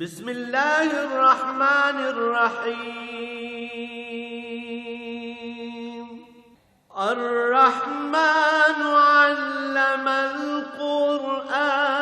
بسم الله الرحمن الرحيم. الرحمن علم القرآن.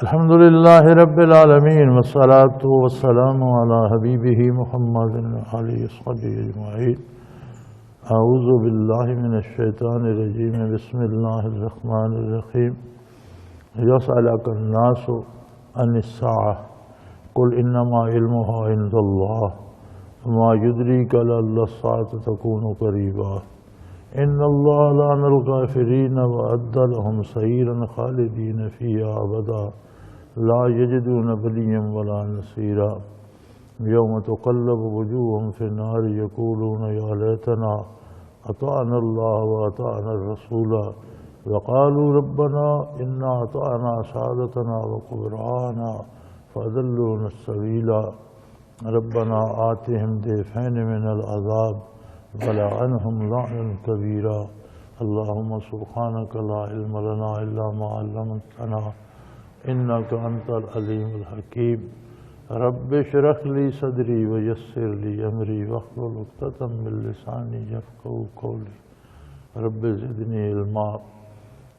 الحمد لله رب العالمين، والصلاة والسلام على حبيبه محمد وعلى صحبه أجمعين. أعوذ بالله من الشيطان الرجيم. بسم الله الرحمن الرحيم. يسألك الناس عن الساعة قل إنما علمها عند الله وما يدريك لعل الساعة تكون قريبا. إن الله لعن الكافرين وأعد لهم سعيرا خالدين فيها أبدا لا يجدون وليا ولا نصيرا. يوم تقلب وجوههم في النار يقولون يا ليتنا أطعنا الله وأطعنا الرسول وقالوا ربنا إنا أطعنا سادتنا وكبراءنا فأضلونا السبيل ربنا آتهم ضعفين من العذاب ولعنهم لعنا كبيرا. اللهم سبحانك لا علم لنا إلا ما علمتنا إنك أنت العليم الحكيم. رب اشرح لي صدري ويسر لي أمري واحلل عقدة من لساني يفقهوا قولي. رب زدني علما.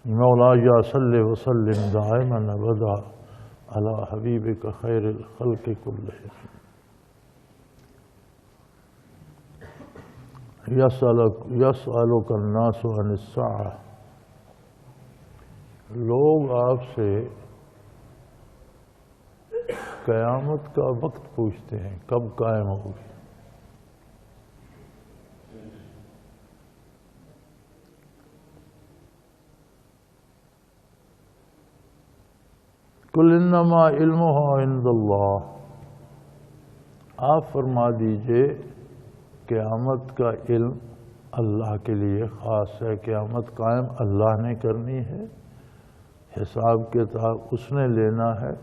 مولاي صل وسلم دائما أبدا على حبيبك خير الخلق كلهم. یسألک الناس عن الساعة. لوگ آپ سے قیامت کا وقت پوچھتے ہیں، کب قائم ہوگی؟ قل انما علمها عند اللہ. آپ فرما دیجئے قیامت کا علم اللہ کے لیے خاص ہے. قیامت قائم اللہ نے کرنی ہے، حساب کتاب اس نے لینا ہے،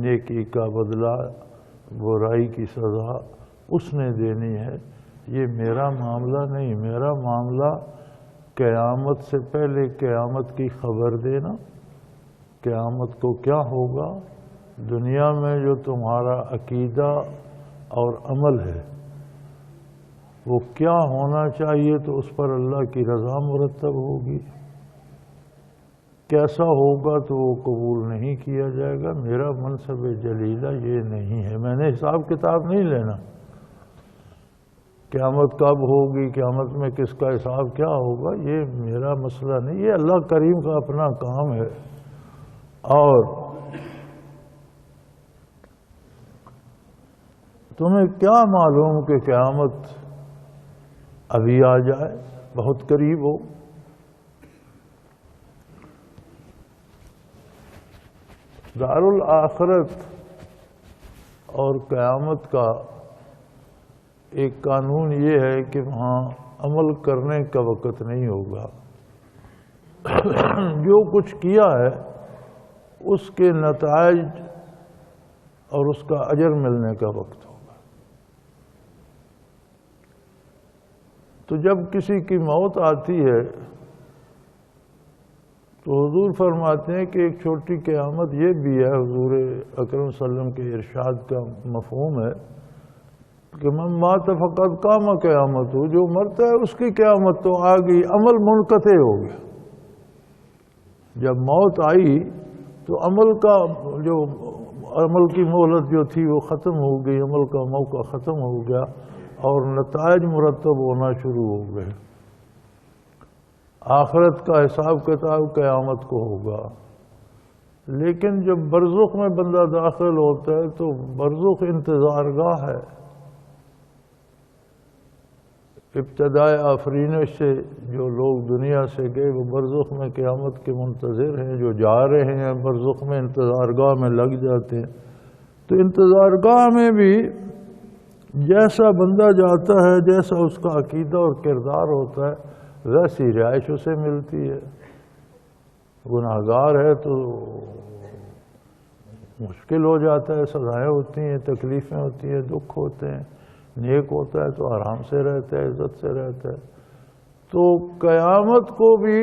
نیکی کا بدلہ برائی کی سزا اس نے دینی ہے. یہ میرا معاملہ نہیں. میرا معاملہ قیامت سے پہلے قیامت کی خبر دینا، قیامت کو کیا ہوگا، دنیا میں جو تمہارا عقیدہ اور عمل ہے وہ کیا ہونا چاہیے تو اس پر اللہ کی رضا مرتب ہوگی. کیسا ہوگا تو وہ قبول نہیں کیا جائے گا. میرا منصب جلیلہ یہ نہیں ہے. میں نے حساب کتاب نہیں لینا. قیامت کب ہوگی، قیامت میں کس کا حساب کیا ہوگا، یہ میرا مسئلہ نہیں. یہ اللہ کریم کا اپنا کام ہے. اور تمہیں کیا معلوم کہ قیامت ابھی آ جائے، بہت قریب ہو. دار الآخرت اور قیامت کا ایک قانون یہ ہے کہ وہاں عمل کرنے کا وقت نہیں ہوگا. جو کچھ کیا ہے اس کے نتائج اور اس کا اجر ملنے کا وقت ہوگا. تو جب کسی کی موت آتی ہے تو حضور فرماتے ہیں کہ ایک چھوٹی قیامت یہ بھی ہے. حضور اکرم صلی اللہ علیہ وسلم کے ارشاد کا مفہوم ہے کہ من مات فقد قام قیامت ہو. جو مرتا ہے اس کی قیامت تو آ گئی، عمل منقطع ہو گیا. جب موت آئی تو عمل کی مہلت جو تھی وہ ختم ہو گئی، عمل کا موقع ختم ہو گیا اور نتائج مرتب ہونا شروع ہو گئے. آخرت کا حساب کتاب قیامت کو ہوگا. لیکن جب برزخ میں بندہ داخل ہوتا ہے تو برزخ انتظار گاہ ہے. ابتدائے آفرینش سے جو لوگ دنیا سے گئے وہ برزخ میں قیامت کے منتظر ہیں. جو جا رہے ہیں برزخ میں انتظار گاہ میں لگ جاتے ہیں. تو انتظار گاہ میں بھی جیسا بندہ جاتا ہے، جیسا اس کا عقیدہ اور کردار ہوتا ہے ویسی رہائش اسے ملتی ہے. گناہگار ہے تو مشکل ہو جاتا ہے، سزائیں ہوتی ہیں، تکلیفیں ہوتی ہیں، دکھ ہوتے ہیں، نیک ہوتا ہے تو آرام سے رہتا ہے، عزت سے رہتا ہے۔ تو قیامت کو بھی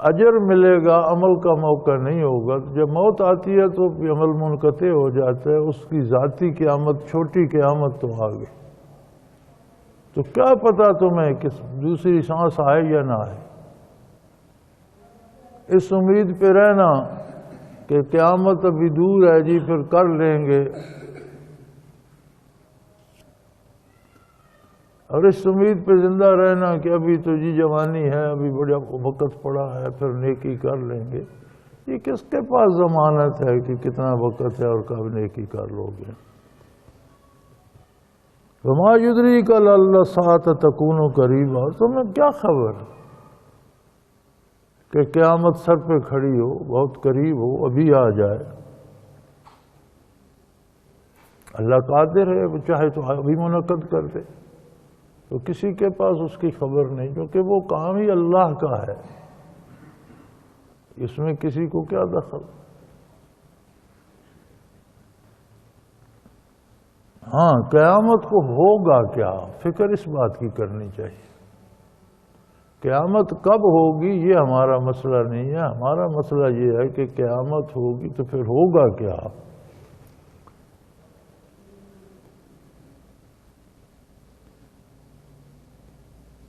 اجر ملے گا، عمل کا موقع نہیں ہوگا۔ جب موت آتی ہے تو بھی عمل منقطع ہو جاتا ہے، اس کی ذاتی قیامت، چھوٹی قیامت تو آ گئی۔ تو کیا پتا تمہیں کہ دوسری سانس آئے یا نہ آئے؟ اس امید پہ رہنا کہ قیامت ابھی دور ہے جی، پھر کر لیں گے، اور اس امید پہ زندہ رہنا کہ ابھی تو جی جوانی ہے، ابھی بڑا وقت پڑا ہے، پھر نیکی کر لیں گے۔ یہ کس کے پاس ضمانت ہے کہ کتنا وقت ہے اور کب نیکی کر لو گے؟ وما یدریک لعل الساعۃ تکون قریبا، اور تمہیں کیا خبر کہ قیامت سر پہ کھڑی ہو، بہت قریب ہو، ابھی آ جائے۔ اللہ قادر ہے، وہ چاہے تو ابھی منعقد کر دے، تو کسی کے پاس اس کی خبر نہیں، کیونکہ وہ کام ہی اللہ کا ہے، اس میں کسی کو کیا دخل۔ ہاں، قیامت کو ہوگا کیا، فکر اس بات کی کرنی چاہیے۔ قیامت کب ہوگی یہ ہمارا مسئلہ نہیں ہے، ہمارا مسئلہ یہ ہے کہ قیامت ہوگی تو پھر ہوگا کیا۔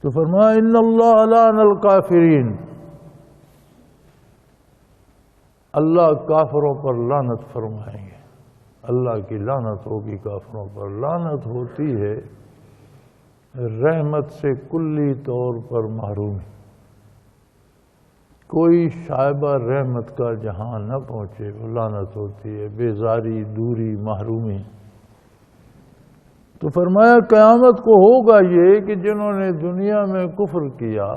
تو فرمایا ان اللہ لعن الکافرین، اللہ کافروں پر لعنت فرمائیں گے، اللہ کی لعنت ہوگی کافروں پر۔ لعنت ہوتی ہے رحمت سے کلی طور پر محرومی، کوئی شائبہ رحمت کا جہاں نہ پہنچے وہ لعنت ہوتی ہے، بیزاری، دوری، محرومی۔ تو فرمایا قیامت کو ہوگا یہ کہ جنہوں نے دنیا میں کفر کیا،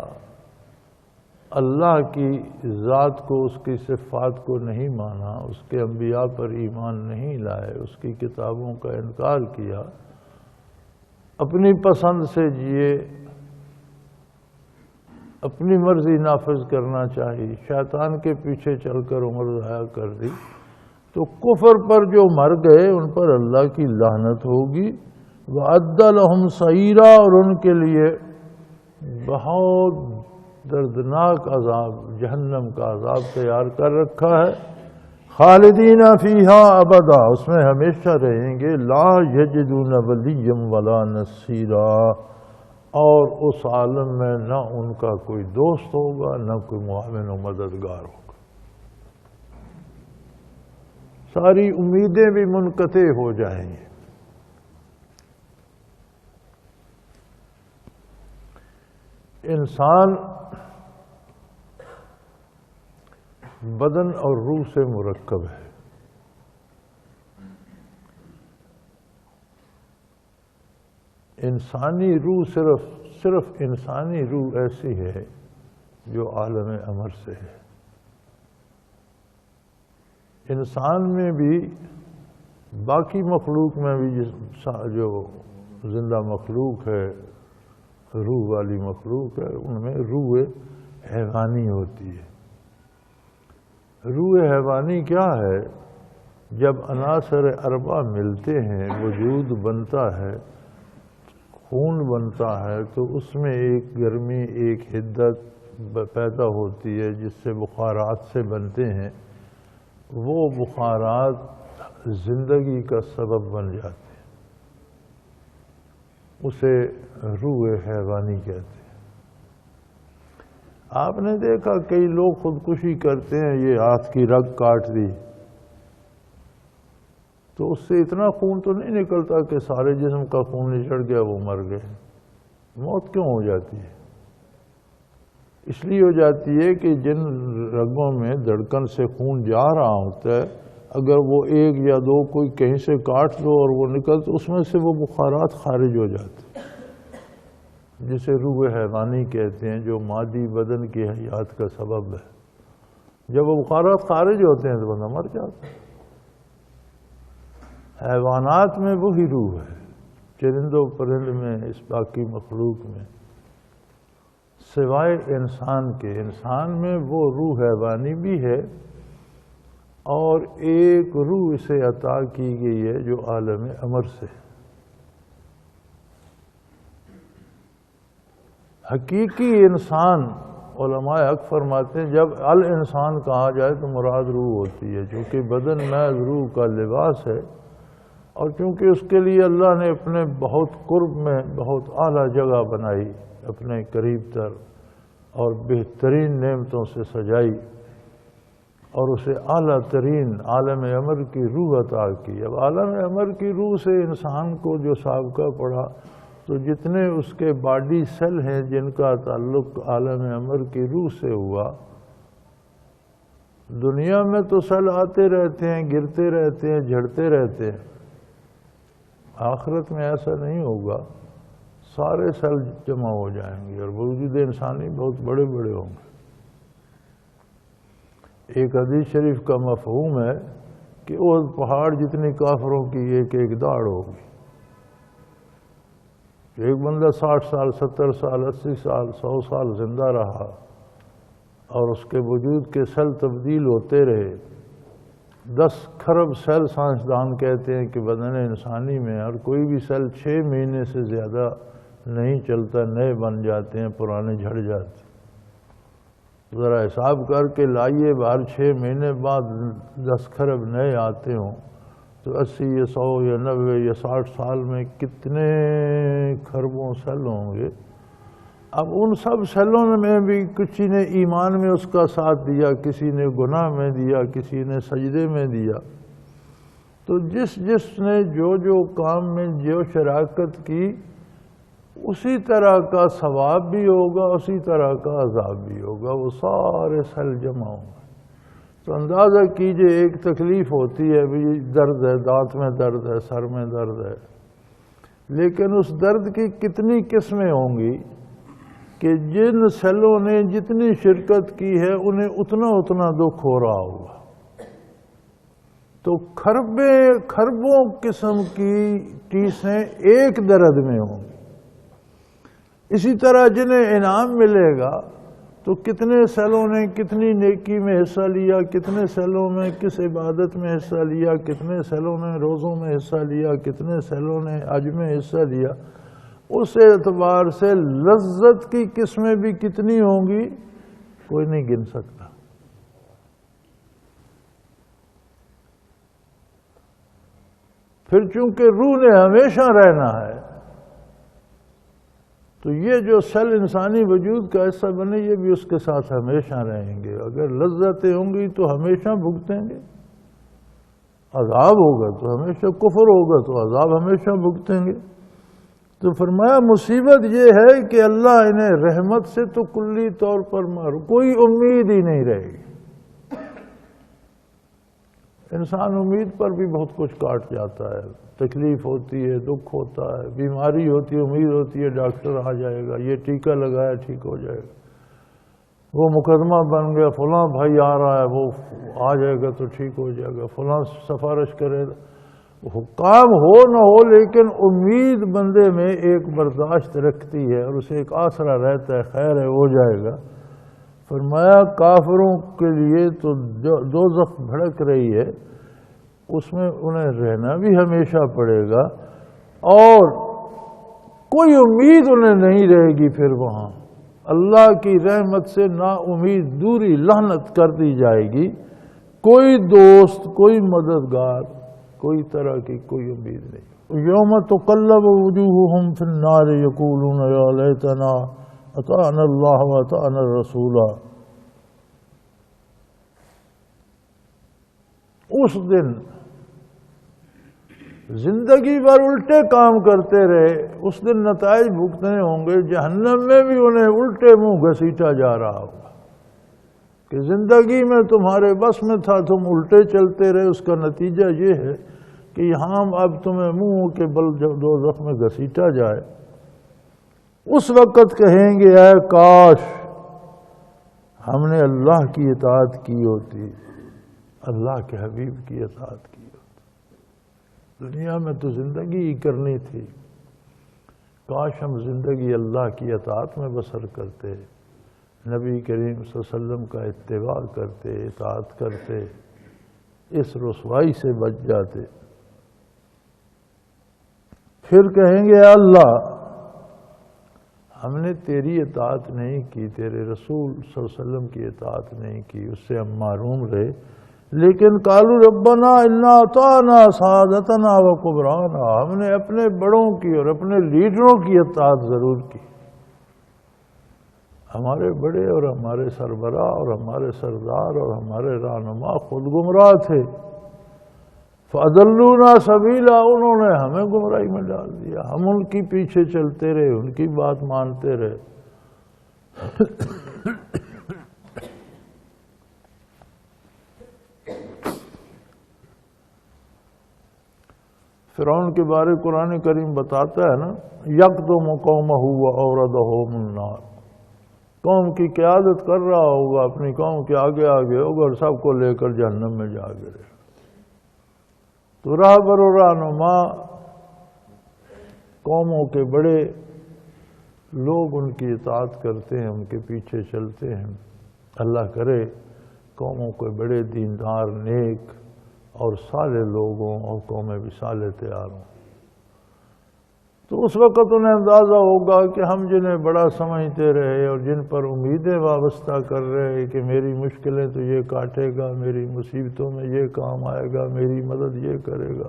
اللہ کی ذات کو، اس کی صفات کو نہیں مانا، اس کے انبیاء پر ایمان نہیں لائے، اس کی کتابوں کا انکار کیا، اپنی پسند سے جیے، اپنی مرضی نافذ کرنا چاہیے، شیطان کے پیچھے چل کر عمر ضائع کر دی، تو کفر پر جو مر گئے ان پر اللہ کی لعنت ہوگی۔ وَأَعَدَّ لَهُمْ سَعِيرًا، اور ان کے لیے بہت دردناک عذاب، جہنم کا عذاب تیار کر رکھا ہے۔ خالدین فیہا ابدا، اس میں ہمیشہ رہیں گے۔ لا یجدون ولیا ولا نصیرا، اور اس عالم میں نہ ان کا کوئی دوست ہوگا، نہ کوئی معاون و مددگار ہوگا، ساری امیدیں بھی منقطع ہو جائیں گی۔ انسان بدن اور روح سے مرکب ہے۔ انسانی روح صرف انسانی روح ایسی ہے جو عالم امر سے ہے۔ انسان میں بھی، باقی مخلوق میں بھی، جو زندہ مخلوق ہے، روح والی مخلوق ہے، ان میں روح حیوانی ہوتی ہے۔ روح حیوانی کیا ہے؟ جب عناصر اربعہ ملتے ہیں، وجود بنتا ہے، خون بنتا ہے، تو اس میں ایک گرمی، ایک حدت پیدا ہوتی ہے جس سے بخارات سے بنتے ہیں۔ وہ بخارات زندگی کا سبب بن جاتے ہیں، اسے روح حیوانی کہتے ہیں۔ آپ نے دیکھا کئی لوگ خودکشی کرتے ہیں، یہ ہاتھ کی رگ کاٹ دی، تو اس سے اتنا خون تو نہیں نکلتا کہ سارے جسم کا خون نچڑ گیا، وہ مر گئے۔ موت کیوں ہو جاتی ہے؟ اس لیے ہو جاتی ہے کہ جن رگوں میں دھڑکن سے خون جا رہا ہوتا ہے، اگر وہ ایک یا دو کوئی کہیں سے کاٹ دو اور وہ نکل، تو اس میں سے وہ بخارات خارج ہو جاتے ہیں، جسے روح حیوانی کہتے ہیں، جو مادی بدن کی حیات کا سبب ہے۔ جب وہ بخارات خارج ہوتے ہیں تو بندہ مر جاتا ہے۔ حیوانات میں وہی روح ہے، چرند و پرند میں، اس باقی مخلوق میں، سوائے انسان کے۔ انسان میں وہ روح حیوانی بھی ہے، اور ایک روح اسے عطا کی گئی ہے جو عالم امر سے۔ حقیقی انسان، علماء حق فرماتے ہیں، جب الانسان کہا جائے تو مراد روح ہوتی ہے، چونکہ بدن محض روح کا لباس ہے، اور چونکہ اس کے لیے اللہ نے اپنے بہت قرب میں بہت اعلیٰ جگہ بنائی، اپنے قریب تر اور بہترین نعمتوں سے سجائی، اور اسے اعلیٰ ترین عالم امر کی روح عطا کی۔ اب عالم امر کی روح سے انسان کو جو سابقہ پڑا، تو جتنے اس کے باڈی سیل ہیں جن کا تعلق عالم امر کی روح سے ہوا، دنیا میں تو سیل آتے رہتے ہیں، گرتے رہتے ہیں، جھڑتے رہتے ہیں، آخرت میں ایسا نہیں ہوگا، سارے سیل جمع ہو جائیں گے اور وجود انسانی بہت بڑے بڑے ہوں گے۔ ایک حدیث شریف کا مفہوم ہے کہ وہ پہاڑ جتنی کافروں کی ایک ایک داڑھ ہوگی۔ ایک بندہ 60 سال 70 سال 80 سال 100 سال زندہ رہا اور اس کے وجود کے سیل تبدیل ہوتے رہے۔ 10 کھرب سیل سائنسدان کہتے ہیں کہ بدن انسانی میں، اور کوئی بھی سیل 6 مہینے سے زیادہ نہیں چلتا، نئے بن جاتے ہیں، پرانے جھڑ جاتے ہیں۔ ذرا حساب کر کے لائیے، ہر 6 مہینے بعد 10 کھرب نئے آتے ہوں تو 80 یا 100 یا 90 یا 60 سال میں کتنے کھربوں سیل ہوں گے۔ اب ان سب سیلوں میں بھی کسی نے ایمان میں اس کا ساتھ دیا، کسی نے گناہ میں دیا، کسی نے سجدے میں دیا، تو جس جس نے جو جو کام میں جو شراکت کی، اسی طرح کا ثواب بھی ہوگا، اسی طرح کا عذاب بھی ہوگا، وہ سارے سیل جمع ہوں گے۔ تو اندازہ کیجئے، ایک تکلیف ہوتی ہے، بھی درد ہے، دانت میں درد ہے، سر میں درد ہے، لیکن اس درد کی کتنی قسمیں ہوں گی کہ جن سیلوں نے جتنی شرکت کی ہے انہیں اتنا دکھ ہو رہا ہوگا۔ تو کھربوں قسم کی ٹیسیں ایک درد میں ہوں گی۔ اسی طرح جنہیں انعام ملے گا تو کتنے سیلوں نے کتنی نیکی میں حصہ لیا، کتنے سیلوں میں کس عبادت میں حصہ لیا، کتنے سیلوں نے روزوں میں حصہ لیا، کتنے سیلوں نے حج میں حصہ لیا، اس اعتبار سے لذت کی قسمیں بھی کتنی ہوں گی، کوئی نہیں گن سکتا۔ پھر چونکہ روح نے ہمیشہ رہنا ہے، تو یہ جو سیل انسانی وجود کا حصہ بنے، یہ بھی اس کے ساتھ ہمیشہ رہیں گے۔ اگر لذتیں ہوں گی تو ہمیشہ بھگتیں گے، عذاب ہوگا تو ہمیشہ، کفر ہوگا تو عذاب ہمیشہ بھگتیں گے۔ تو فرمایا مصیبت یہ ہے کہ اللہ انہیں رحمت سے تو کلی طور پر کوئی امید ہی نہیں رہے گی۔ انسان امید پر بھی بہت کچھ کاٹ جاتا ہے، تکلیف ہوتی ہے، دکھ ہوتا ہے، بیماری ہوتی ہے، امید ہوتی ہے ڈاکٹر آ جائے گا، یہ ٹیکہ لگایا ٹھیک ہو جائے گا، وہ مقدمہ بن گیا، فلاں بھائی آ رہا ہے، وہ آ جائے گا تو ٹھیک ہو جائے گا، فلاں سفارش کرے گا، کام ہو نہ ہو، لیکن امید بندے میں ایک برداشت رکھتی ہے اور اسے ایک آسرا رہتا ہے، خیر ہے ہو جائے گا۔ فرمایا کافروں کے لیے تو دوزخ بھڑک رہی ہے، اس میں انہیں رہنا بھی ہمیشہ پڑے گا، اور کوئی امید انہیں نہیں رہے گی۔ پھر وہاں اللہ کی رحمت سے نا امید، دوری، لعنت کر دی جائے گی، کوئی دوست، کوئی مددگار، کوئی طرح کی کوئی امید نہیں۔ یوم تقلب وجوہہم فی النار یقولون یا لیتنا اطعنا اللہ واطعنا الرسول۔ اس دن زندگی بھر الٹے کام کرتے رہے، اس دن نتائج بھگتنے ہوں گے، جہنم میں بھی انہیں الٹے منہ گھسیٹا جا رہا ہوگا کہ زندگی میں تمہارے بس میں تھا، تم الٹے چلتے رہے، اس کا نتیجہ یہ ہے کہ یہاں اب تمہیں منہ کے بل دوزخ میں گھسیٹا جائے۔ اس وقت کہیں گے اے کاش ہم نے اللہ کی اطاعت کی ہوتی، اللہ کے حبیب کی اطاعت کی ہوتی، دنیا میں تو زندگی ہی کرنی تھی، کاش ہم زندگی اللہ کی اطاعت میں بسر کرتے، نبی کریم صلی اللہ علیہ وسلم کا اتباع کرتے، اطاعت کرتے، اس رسوائی سے بچ جاتے۔ پھر کہیں گے اے اللہ ہم نے تیری اطاعت نہیں کی، تیرے رسول صلی اللہ علیہ وسلم کی اطاعت نہیں کی، اس سے ہم محروم رہے، لیکن قالوا ربنا انا اطعنا سادتنا و کبرانا، ہم نے اپنے بڑوں کی اور اپنے لیڈروں کی اطاعت ضرور کی۔ ہمارے بڑے اور ہمارے سربراہ اور ہمارے سردار اور ہمارے رہنما خود گمراہ تھے، فَأَضَلُّونَا سَبِيلًا، انہوں نے ہمیں گمراہی میں ڈال دیا، ہم ان کی پیچھے چلتے رہے، ان کی بات مانتے رہے۔ فرعون کے بارے قرآن کریم بتاتا ہے نا، یقدم قومہ وأوردہم النار، قوم کی قیادت کر رہا ہوگا، اپنی قوم کے آگے آگے ہوگا اور سب کو لے کر جہنم میں جا گرے۔ تو راہبر و رہنما قوموں کے بڑے لوگ ان کی اطاعت کرتے ہیں، ان کے پیچھے چلتے ہیں۔ اللہ کرے قوموں کے بڑے دیندار، نیک اور صالح لوگوں اور قومیں بھی صالح تیار ہوں، تو اس وقت انہیں اندازہ ہوگا کہ ہم جنہیں بڑا سمجھتے رہے اور جن پر امیدیں وابستہ کر رہے کہ میری مشکلیں تو یہ کاٹے گا، میری مصیبتوں میں یہ کام آئے گا، میری مدد یہ کرے گا،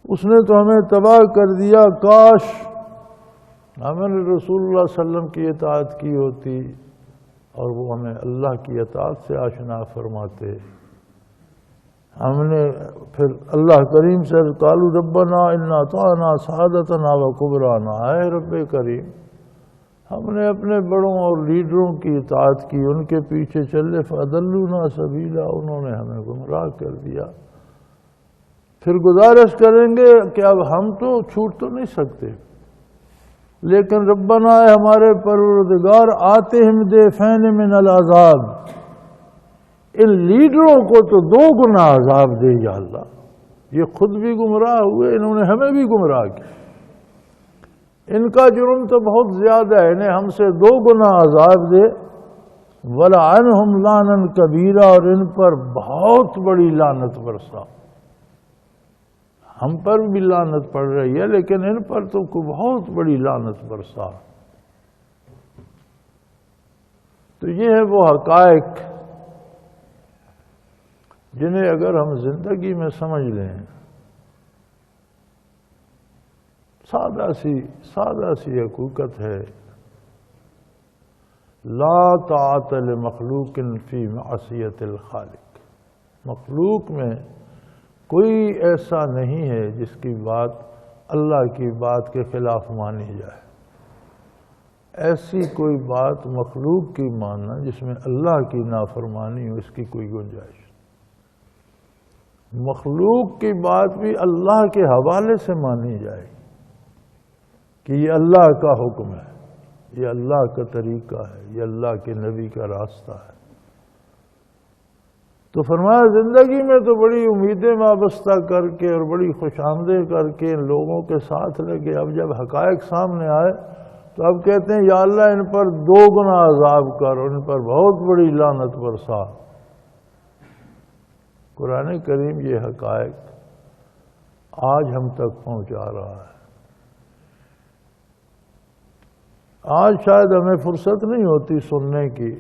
اس نے تو ہمیں تباہ کر دیا، کاش ہمیں رسول اللہ صلی اللہ علیہ وسلم کی اطاعت کی ہوتی اور وہ ہمیں اللہ کی اطاعت سے آشنا فرماتے۔ ہم نے پھر اللہ کریم سے قالوا ربنا انا اطعنا سادتنا و کبرانا، اے رب کریم ہم نے اپنے بڑوں اور لیڈروں کی اطاعت کی، ان کے پیچھے چلے، فَأَضَلُّونَا سَبِيلًا، انہوں نے ہمیں گمراہ کر دیا۔ پھر گزارش کریں گے کہ اب ہم تو چھوٹ تو نہیں سکتے، لیکن ربنا اے ہمارے پروردگار آتہم ضعفین من العذاب، ان لیڈروں کو تو 2 گنا عذاب دے یا اللہ، یہ خود بھی گمراہ ہوئے، انہوں نے ہمیں بھی گمراہ کیا، ان کا جرم تو بہت زیادہ ہے، انہیں ہم سے 2 گنا عذاب دے، وَلَعَنْهُمْ لَعْنًا كَبِيرًا، اور ان پر بہت بڑی لعنت برسا۔ ہم پر بھی لعنت پڑ رہی ہے لیکن ان پر تو کوئی بہت بڑی لعنت برسا۔ تو یہ ہے وہ حقائق جنہیں اگر ہم زندگی میں سمجھ لیں، سادہ سی حقیقت ہے، لا طاعت لمخلوق فی معصیت الخالق، مخلوق میں کوئی ایسا نہیں ہے جس کی بات اللہ کی بات کے خلاف مانی جائے، ایسی کوئی بات مخلوق کی ماننا جس میں اللہ کی نافرمانی ہو، اس کی کوئی گنجائش۔ مخلوق کی بات بھی اللہ کے حوالے سے مانی جائے کہ یہ اللہ کا حکم ہے، یہ اللہ کا طریقہ ہے، یہ اللہ کے نبی کا راستہ ہے۔ تو فرمایا زندگی میں تو بڑی امیدیں وابستہ کر کے اور بڑی خوش آمدیں کر کے ان لوگوں کے ساتھ لگے، اب جب حقائق سامنے آئے تو اب کہتے ہیں یا اللہ ان پر 2 گنا عذاب کر اور ان پر بہت بڑی لعنت برسا۔ قرآن کریم یہ حقائق آج ہم تک پہنچا رہا ہے۔ آج شاید ہمیں فرصت نہیں ہوتی سننے کی،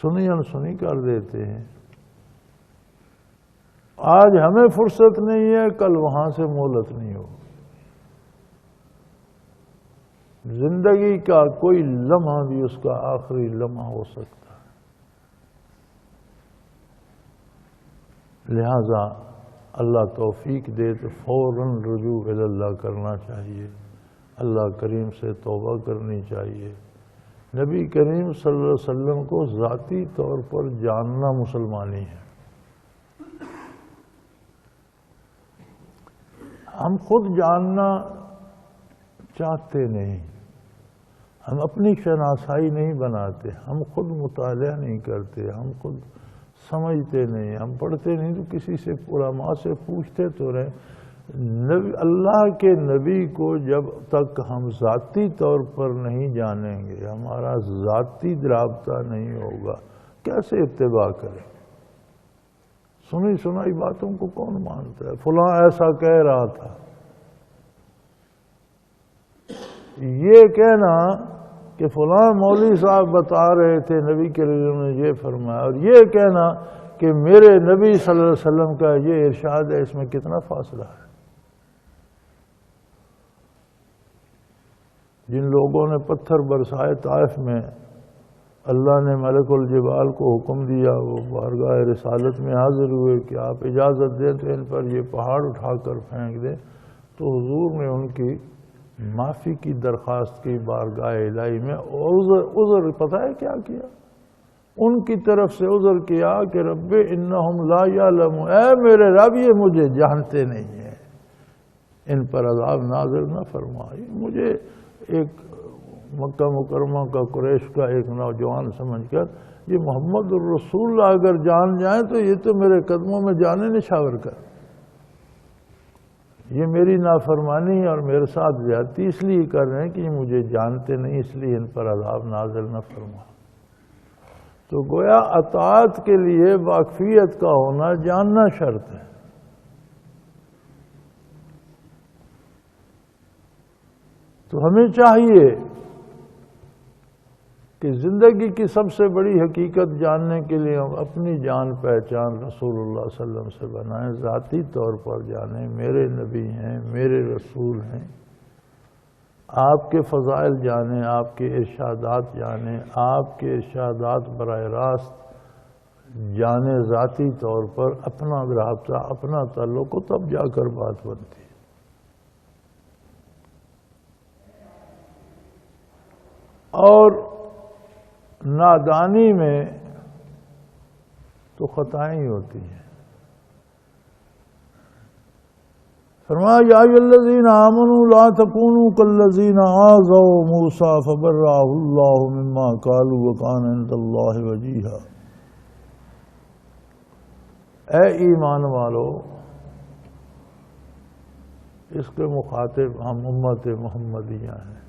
سنی انسنی کر دیتے ہیں، آج ہمیں فرصت نہیں ہے، کل وہاں سے مہلت نہیں ہو۔ زندگی کا کوئی لمحہ بھی اس کا آخری لمحہ ہو سکتا ہے، لہذا اللہ توفیق دے تو فوراً رجوع اللہ کرنا چاہیے، اللہ کریم سے توبہ کرنی چاہیے، نبی کریم صلی اللہ علیہ وسلم کو ذاتی طور پر جاننا مسلمانی ہے۔ ہم خود جاننا چاہتے نہیں، ہم اپنی شناسائی نہیں بناتے، ہم خود مطالعہ نہیں کرتے، ہم خود سمجھتے نہیں، ہم پڑھتے نہیں، تو کسی سے علماء سے پوچھتے تو رہے۔ اللہ کے نبی کو جب تک ہم ذاتی طور پر نہیں جانیں گے، ہمارا ذاتی رابطہ نہیں ہوگا، کیسے اتباع کریں؟ سنی سنائی باتوں کو کون مانتا ہے؟ فلاں ایسا کہہ رہا تھا، یہ کہنا کہ فلاں مولوی صاحب بتا رہے تھے نبی کے لیے نے یہ فرمایا، اور یہ کہنا کہ میرے نبی صلی اللہ علیہ وسلم کا یہ ارشاد ہے، اس میں کتنا فاصلہ ہے؟ جن لوگوں نے پتھر برسائے طائف میں، اللہ نے ملک الجبال کو حکم دیا، وہ بارگاہ رسالت میں حاضر ہوئے کہ آپ اجازت دیں تو ان پر یہ پہاڑ اٹھا کر پھینک دیں، تو حضور نے ان کی معافی کی درخواست کی بارگاہ الہی میں، اور عذر پتہ ہے کیا کیا؟ ان کی طرف سے عذر کیا کہ رب انہم لا یعلمون، اے میرے رب یہ مجھے جانتے نہیں ہیں، ان پر عذاب نازل نہ فرمائی۔ مجھے ایک مکہ مکرمہ کا قریش کا ایک نوجوان سمجھ کر یہ محمد الرسول اللہ اگر جان جائیں تو یہ تو میرے قدموں میں جانے نشاور کر، یہ میری نافرمانی اور میرے ساتھ زیادتی اس لیے کر رہے ہیں کہ یہ مجھے جانتے نہیں، اس لیے ان پر عذاب نازل نہ فرما۔ تو گویا اطاعت کے لیے واقفیت کا ہونا جاننا شرط ہے۔ تو ہمیں چاہیے کہ زندگی کی سب سے بڑی حقیقت جاننے کے لیے ہم اپنی جان پہچان رسول اللہ صلی اللہ علیہ وسلم سے بنائیں، ذاتی طور پر جانیں میرے نبی ہیں، میرے رسول ہیں، آپ کے فضائل جانیں، آپ کے ارشادات جانیں، آپ کے ارشادات براہ راست جانیں ذاتی طور پر، اپنا رابطہ، اپنا تعلق، تب جا کر بات بنتی ہے۔ اور نادانی میں تو خطائیں ہوتی ہیں۔ فرمایا یا ایھا الذین آمنوا لا تکونوا کالذین آذوا موسیٰ فبرأہ اللہ مما قالوا وکان عند اللہ وجیہا۔ اے ایمان والو، اس کے مخاطب ہم امت محمدیہ ہیں۔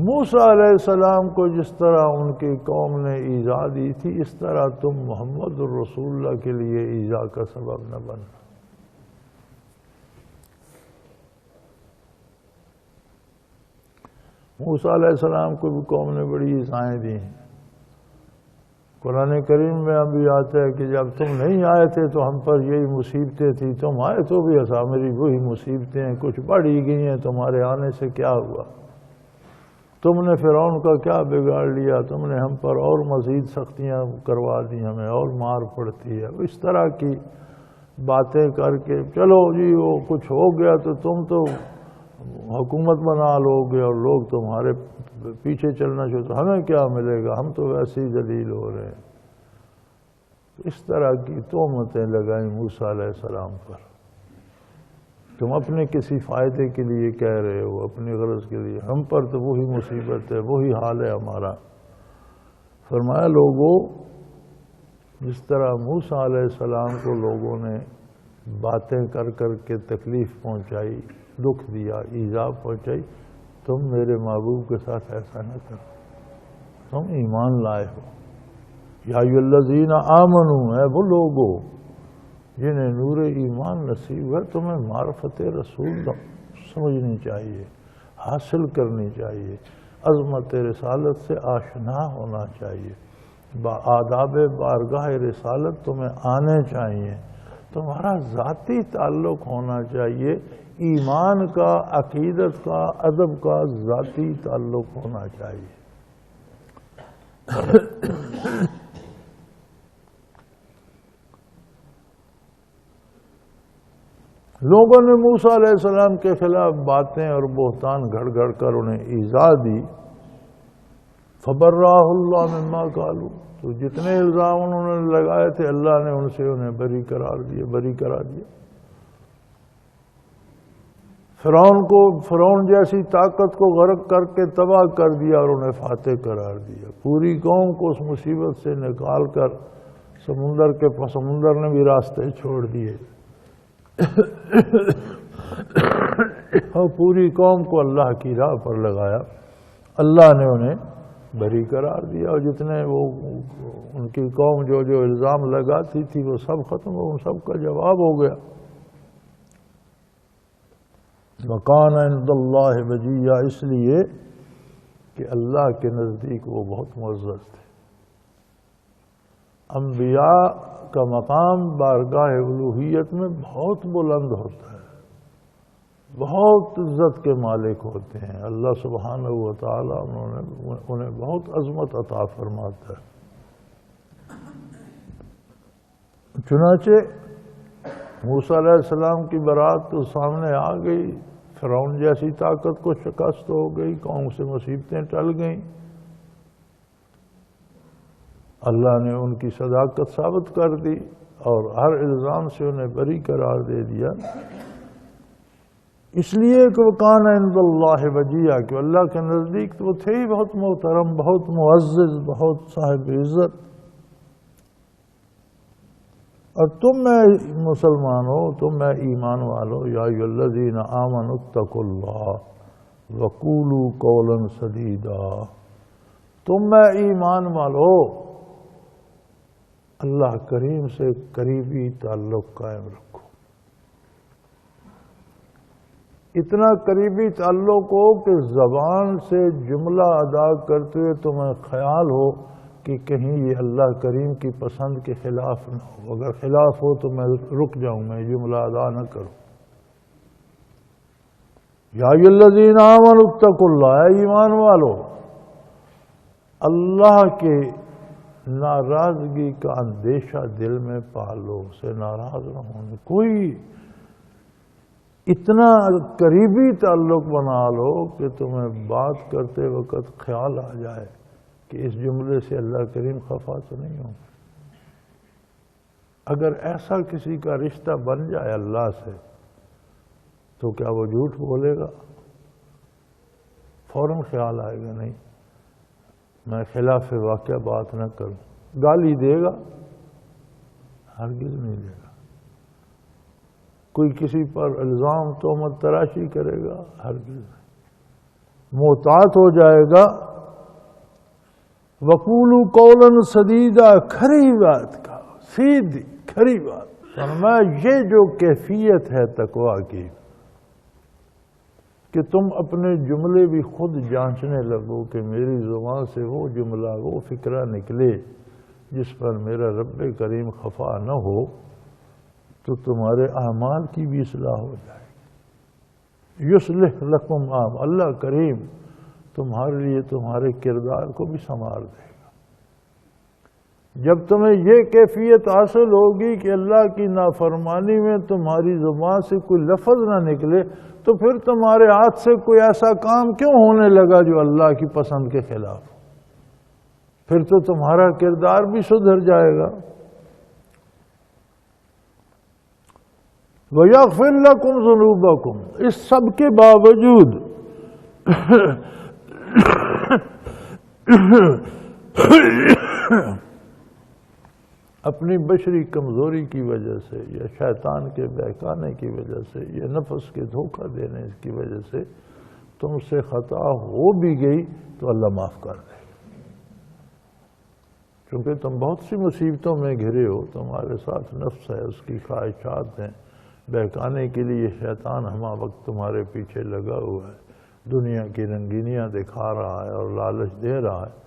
موسیٰ علیہ السلام کو جس طرح ان کی قوم نے ایذا دی تھی، اس طرح تم محمد الرسول اللہ کے لیے ایذا کا سبب نہ بننا۔ موسیٰ علیہ السلام کو بھی قوم نے بڑی ایذائیں دی ہیں۔ قرآن کریم میں ابھی آتا ہے کہ جب تم نہیں آئے تھے تو ہم پر یہی مصیبتیں تھیں، تم آئے تو بھی میری وہی مصیبتیں ہیں، کچھ بڑھ ہی گئی ہیں، تمہارے آنے سے کیا ہوا؟ تم نے فرعون کا کیا بگاڑ لیا؟ تم نے ہم پر اور مزید سختیاں کروا دی، ہمیں اور مار پڑتی ہے۔ اس طرح کی باتیں کر کے چلو جی وہ کچھ ہو گیا تو تم تو حکومت بنا لو گے اور لوگ تمہارے پیچھے چلنا چاہتے، تو ہمیں کیا ملے گا، ہم تو ویسے ہی ذلیل ہو رہے ہیں۔ اس طرح کی تہمتیں لگائیں موسیٰ علیہ السلام پر، تم اپنے کسی فائدے کے لیے کہہ رہے ہو، اپنی غرض کے لیے، ہم پر تو وہی مصیبت ہے، وہی حال ہے ہمارا۔ فرمایا لوگوں، جس طرح موسیٰ علیہ السلام کو لوگوں نے باتیں کر کر کے تکلیف پہنچائی، دکھ دیا، ایذا پہنچائی، تم میرے محبوب کے ساتھ ایسا نہ کرو، تم ایمان لائے ہو۔ یا ایھا الذین آمنوا، اے وہ لوگوں جنہیں نور ایمان نصیب ہے، تمہیں معرفت رسول سمجھنی چاہیے، حاصل کرنی چاہیے، عظمت رسالت سے آشنا ہونا چاہیے، آداب بارگاہ رسالت تمہیں آنے چاہیے، تمہارا ذاتی تعلق ہونا چاہیے، ایمان کا، عقیدت کا، ادب کا ذاتی تعلق ہونا چاہیے۔ لوگوں نے موسیٰ علیہ السلام کے خلاف باتیں اور بہتان گھڑ گھڑ کر انہیں ایذا دی، فبرأہ اللہ مما قالوا، تو جتنے الزام انہوں نے لگائے تھے اللہ نے ان سے انہیں بری کرا دیا۔ فرعون جیسی طاقت کو غرق کر کے تباہ کر دیا اور انہیں فاتح قرار دیا۔ پوری قوم کو اس مصیبت سے نکال کر سمندر نے بھی راستے چھوڑ دیے اور پوری قوم کو اللہ کی راہ پر لگایا۔ اللہ نے انہیں بری قرار دیا، اور جتنے وہ ان کی قوم جو الزام لگاتی تھی وہ سب ختم ہو، ان سب کا جواب ہو گیا۔ وَقَانَ عِندَ اللَّهِ وَجِيًّا، اس لیے کہ اللہ کے نزدیک وہ بہت معزز تھے۔ انبیاء کا مقام بارگاہ الوہیت میں بہت بلند ہوتا ہے، بہت عزت کے مالک ہوتے ہیں۔ اللہ سبحانہ و تعالیٰ انہیں بہت عظمت عطا فرماتا ہے۔ چنانچہ موسیٰ علیہ السلام کی برات تو سامنے آ گئی، فرعون جیسی طاقت کو شکست ہو گئی، قوم سے مصیبتیں ٹل گئیں، اللہ نے ان کی صداقت ثابت کر دی اور ہر الزام سے انہیں بری قرار دے دیا۔ اس لیے کہ وَقَانَ عِندَ اللَّهِ وَجِيًّا، کہ اللہ کے نزدیک تو وہ تھے ہی بہت محترم، بہت معزز، بہت صاحب عزت۔ اور تم میں مسلمانوں، تم میں ایمان والو، یا ایھا الذین آمنوا اتقوا اللہ وقولوا قولا سدیدا، تم میں ایمان والو اللہ کریم سے قریبی تعلق قائم رکھو۔ اتنا قریبی تعلق ہو کہ زبان سے جملہ ادا کرتے ہوئے تمہیں خیال ہو کہ کہیں یہ اللہ کریم کی پسند کے خلاف نہ ہو، اگر خلاف ہو تو میں رک جاؤں، میں جملہ ادا نہ کروں۔ یا ایھا الذین آمنوا اتقوا اللہ، اے ایمان والو اللہ کے ناراضگی کا اندیشہ دل میں پالو، اسے ناراض نہ ہونے، کوئی اتنا قریبی تعلق بنا لو کہ تمہیں بات کرتے وقت خیال آ جائے کہ اس جملے سے اللہ کریم خفا تو نہیں ہوں۔ اگر ایسا کسی کا رشتہ بن جائے اللہ سے تو کیا وہ جھوٹ بولے گا؟ فوراً خیال آئے گا نہیں، میں خلاف واقعہ بات نہ کروں۔ گالی دے گا؟ ہرگز نہیں دے گا۔ کوئی کسی پر الزام تہمت تراشی کرے گا؟ ہرگز نہیں۔ محتاط ہو جائے گا۔ وَقُولُوا قَوْلًا سَدِيدًا، کھری بات کا، سیدھی کھری بات۔ فرمایا یہ جو کیفیت ہے تقویٰ کی کہ تم اپنے جملے بھی خود جانچنے لگو کہ میری زبان سے وہ جملہ، وہ فکرہ نکلے جس پر میرا رب کریم خفا نہ ہو، تو تمہارے اعمال کی بھی اصلاح ہو جائے گی۔ یصلح لکم اعمالکم، اللہ کریم تمہارے لیے تمہارے کردار کو بھی سنوار دے گا۔ جب تمہیں یہ کیفیت حاصل ہوگی کہ اللہ کی نافرمانی میں تمہاری زبان سے کوئی لفظ نہ نکلے، تو پھر تمہارے ہاتھ سے کوئی ایسا کام کیوں ہونے لگا جو اللہ کی پسند کے خلاف ہو؟ پھر تو تمہارا کردار بھی سدھر جائے گا۔ وَيَغْفِرْ لَكُمْ ذُنُوبَكُمْ، اس سب کے باوجود اپنی بشری کمزوری کی وجہ سے یا شیطان کے بہکانے کی وجہ سے یا نفس کے دھوکہ دینے کی وجہ سے تم سے خطا ہو بھی گئی تو اللہ معاف کر دے گا، کیونکہ تم بہت سی مصیبتوں میں گھرے ہو، تمہارے ساتھ نفس ہے، اس کی خواہشات ہیں، بہکانے کے لیے شیطان ہمہ وقت تمہارے پیچھے لگا ہوا ہے، دنیا کی رنگینیاں دکھا رہا ہے اور لالچ دے رہا ہے۔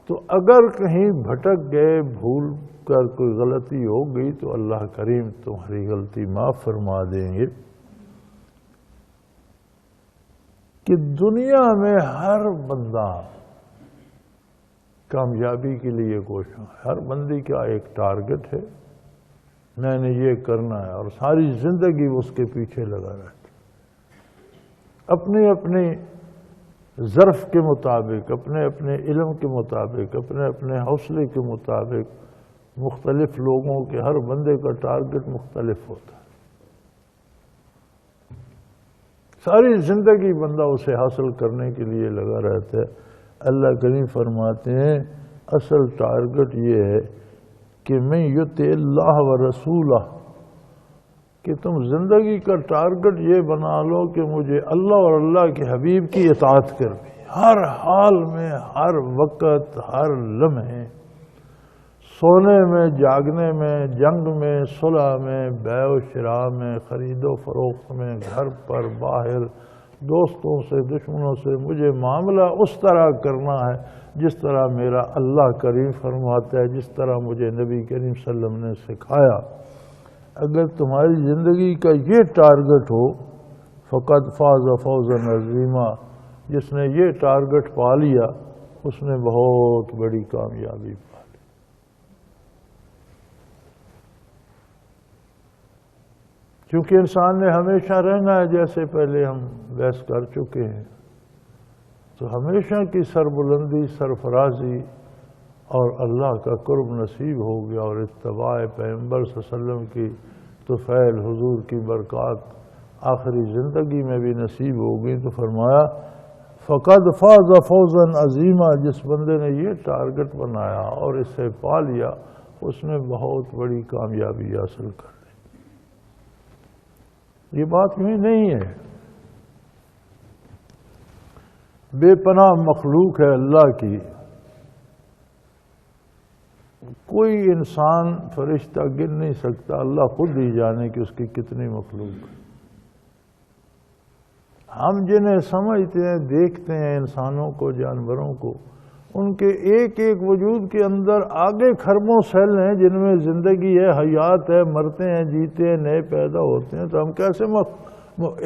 تو اگر کہیں بھٹک گئے، بھول کر کوئی غلطی ہو گئی تو اللہ کریم تمہاری غلطی معاف فرما دیں گے۔ کہ دنیا میں ہر بندہ کامیابی کے لیے کوشاں ہے، ہر بندے کا ایک ٹارگٹ ہے، میں نے یہ کرنا ہے، اور ساری زندگی اس کے پیچھے لگا رہتا ہے، اپنے اپنے ظرف کے مطابق، اپنے اپنے علم کے مطابق، اپنے اپنے حوصلے کے مطابق، مختلف لوگوں کے ہر بندے کا ٹارگٹ مختلف ہوتا ہے، ساری زندگی بندہ اسے حاصل کرنے کے لیے لگا رہتا ہے۔ اللہ کریم فرماتے ہیں اصل ٹارگٹ یہ ہے کہ من یطع اللہ و رسولہ، کہ تم زندگی کا ٹارگٹ یہ بنا لو کہ مجھے اللہ اور اللہ کے حبیب کی اطاعت کرنی ہے، ہر حال میں، ہر وقت، ہر لمحے، سونے میں، جاگنے میں، جنگ میں، صلح میں، بیع و شراء میں، خرید و فروخت میں، گھر پر، باہر، دوستوں سے، دشمنوں سے، مجھے معاملہ اس طرح کرنا ہے جس طرح میرا اللہ کریم فرماتا ہے، جس طرح مجھے نبی کریم صلی اللہ علیہ وسلم نے سکھایا۔ اگر تمہاری زندگی کا یہ ٹارگٹ ہو، فقط فاز فوزا عظیما، جس نے یہ ٹارگٹ پا لیا اس نے بہت بڑی کامیابی پا لی۔ کیونکہ انسان نے ہمیشہ رہنا ہے، جیسے پہلے ہم بحث کر چکے ہیں، تو ہمیشہ کی سربلندی، سرفرازی اور اللہ کا قرب نصیب ہو گیا، اور اتباع پیغمبر صلی اللہ علیہ وسلم کی طفیل، حضور کی برکات آخری زندگی میں بھی نصیب ہو گئی۔ تو فرمایا فقد فاز فوزا عظیما، جس بندے نے یہ ٹارگٹ بنایا اور اسے پا لیا اس نے بہت بڑی کامیابی حاصل کر لی۔ یہ بات یوں نہیں ہے، بے پناہ مخلوق ہے اللہ کی، کوئی انسان فرشتہ گن نہیں سکتا، اللہ خود ہی جانے کہ اس کی کتنی مخلوق ہے۔ ہم جنہیں سمجھتے ہیں، دیکھتے ہیں انسانوں کو، جانوروں کو، ان کے ایک ایک وجود کے اندر آگے خربوں سیل ہیں جن میں زندگی ہے، حیات ہے، مرتے ہیں، جیتے ہیں، نئے پیدا ہوتے ہیں۔ تو ہم کیسے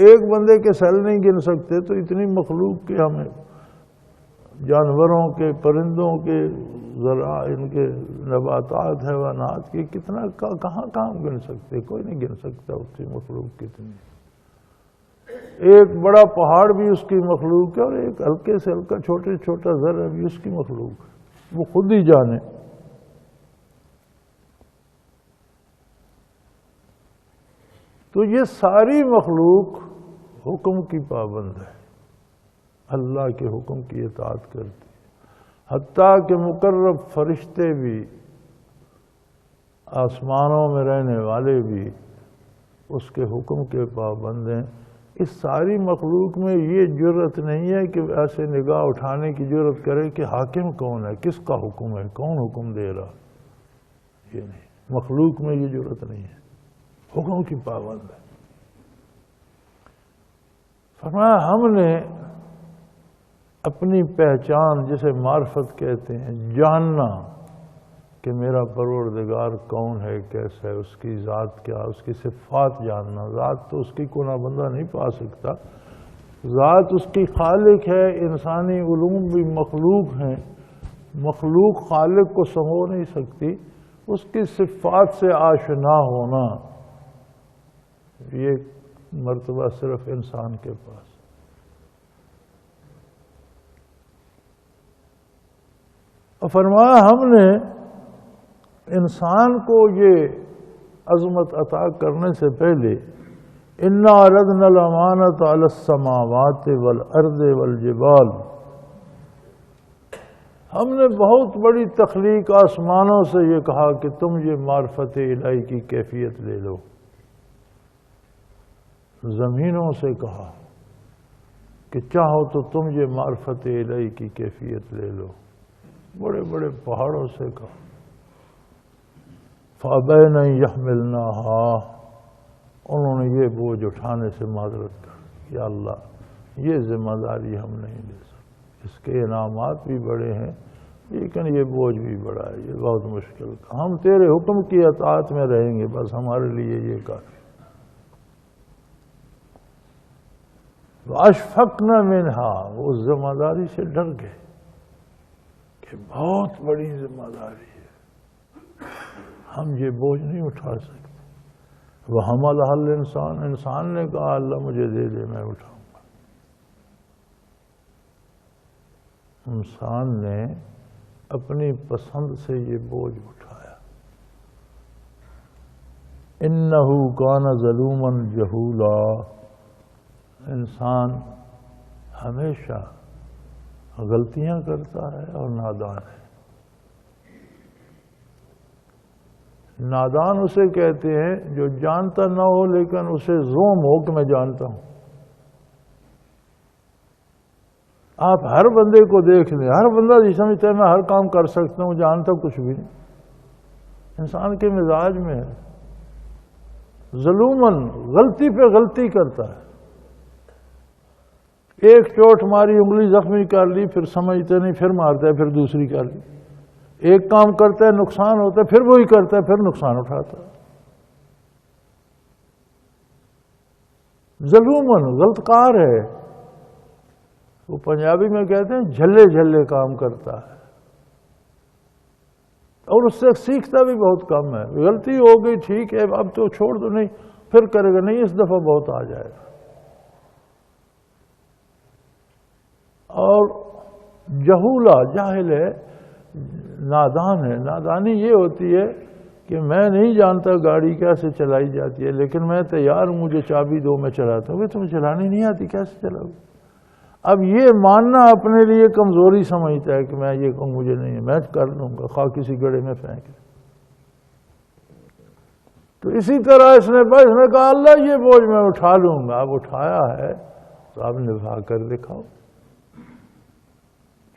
ایک بندے کے سیل نہیں گن سکتے، تو اتنی مخلوق کے ہمیں جانوروں کے، پرندوں کے، ان کے نباتات، حیوانات کے کتنا کہاں ہم گن سکتے، کوئی نہیں گن سکتا اس کی مخلوق کتنی۔ ایک بڑا پہاڑ بھی اس کی مخلوق ہے، اور ایک ہلکے سے ہلکا چھوٹا ذرہ بھی اس کی مخلوق ہے، وہ خود ہی جانے۔ تو یہ ساری مخلوق حکم کی پابند ہے، اللہ کے حکم کی اطاعت کرتی ہے، حتیٰ کہ مقرب فرشتے بھی، آسمانوں میں رہنے والے بھی اس کے حکم کے پابند ہیں۔ اس ساری مخلوق میں یہ جرأت نہیں ہے کہ ایسے نگاہ اٹھانے کی جرأت کرے کہ حاکم کون ہے، کس کا حکم ہے، کون حکم دے رہا، یہ نہیں، مخلوق میں یہ جرأت نہیں ہے، حکم کی پابند ہے۔ فرمایا ہم نے اپنی پہچان، جسے معرفت کہتے ہیں، جاننا کہ میرا پروردگار کون ہے، کیسا ہے، اس کی ذات کیا، اس کی صفات جاننا۔ ذات تو اس کی کوئی بندہ نہیں پا سکتا، ذات اس کی خالق ہے، انسانی علوم بھی مخلوق ہیں، مخلوق خالق کو سمو نہیں سکتی، اس کی صفات سے آشنا ہونا یہ مرتبہ صرف انسان کے پاس۔ اور فرمایا ہم نے انسان کو یہ عظمت عطا کرنے سے پہلے اِنَّا عَرَضْنَا الْأَمَانَةَ عَلَى السَّمَاوَاتِ وَالْأَرْضِ وَالْجِبَالِ، ہم نے بہت بڑی تخلیق آسمانوں سے یہ کہا کہ تم یہ معرفت الہی کی کیفیت لے لو، زمینوں سے کہا کہ چاہو تو تم یہ معرفت الہی کی کیفیت لے لو، بڑے بڑے پہاڑوں سے کہا، فَأَبَيْنَ أَن يَحْمِلْنَاهَا، انہوں نے یہ بوجھ اٹھانے سے معذرت کر، یا اللہ یہ ذمہ داری ہم نہیں لے سکتے، اس کے انعامات بھی بڑے ہیں لیکن یہ بوجھ بھی بڑا ہے، یہ بہت مشکل کا، ہم تیرے حکم کی اطاعت میں رہیں گے، بس ہمارے لیے یہ کافی۔ وَأَشْفَقْنَ مِنْهَا، وہ اس ذمہ داری سے ڈر گئے کہ بہت بڑی ذمہ داری ہے، ہم یہ بوجھ نہیں اٹھا سکتے۔ وَحَمَلَهَا الْإِنسَانُ، انسان نے کہا اللہ مجھے دے دے میں اٹھاؤں گا۔ انسان نے اپنی پسند سے یہ بوجھ اٹھایا۔ إِنَّهُ كَانَ ظَلُومًا جَهُولًا، انسان ہمیشہ غلطیاں کرتا ہے اور نادان ہے۔ نادان اسے کہتے ہیں جو جانتا نہ ہو لیکن اسے زوم ہو کہ میں جانتا ہوں، آپ ہر بندے کو دیکھ لیں، ہر بندہ یہ سمجھتا ہے میں ہر کام کر سکتا ہوں، جانتا کچھ بھی نہیں۔ انسان کے مزاج میں ہے، ظلوماً غلطی پہ غلطی کرتا ہے۔ ایک چوٹ ماری، انگلی زخمی کر لی، پھر سمجھتے نہیں، پھر مارتا ہے، پھر دوسری کر لی۔ ایک کام کرتا ہے نقصان ہوتا ہے، پھر وہی کرتا ہے، پھر نقصان اٹھاتا ہے۔ ظلوماً غلط کار ہے، وہ پنجابی میں کہتے ہیں جھلے جھلے کام کرتا ہے، اور اس سے سیکھتا بھی بہت کم ہے۔ غلطی ہو گئی ٹھیک ہے، اب تو چھوڑ دو، نہیں پھر کرے گا، نہیں اس دفعہ بہت آ جائے گا۔ اور جہولا، جاہل ہے، نادان ہے۔ نادانی یہ ہوتی ہے کہ میں نہیں جانتا گاڑی کیسے چلائی جاتی ہے، لیکن میں تیار ہوں، مجھے چابی دو میں چلاتا ہوں۔ تمہیں چلانی نہیں آتی، کیسے چلاؤ؟ اب یہ ماننا اپنے لیے کمزوری سمجھتا ہے کہ میں یہ کہوں مجھے نہیں ہے، میں کر لوں گا، خواہ کسی گڑھے میں پھینک۔ تو اسی طرح اس نے کہا اللہ یہ بوجھ میں اٹھا لوں گا۔ اب اٹھایا ہے تو اب نبھا کر دکھاؤ،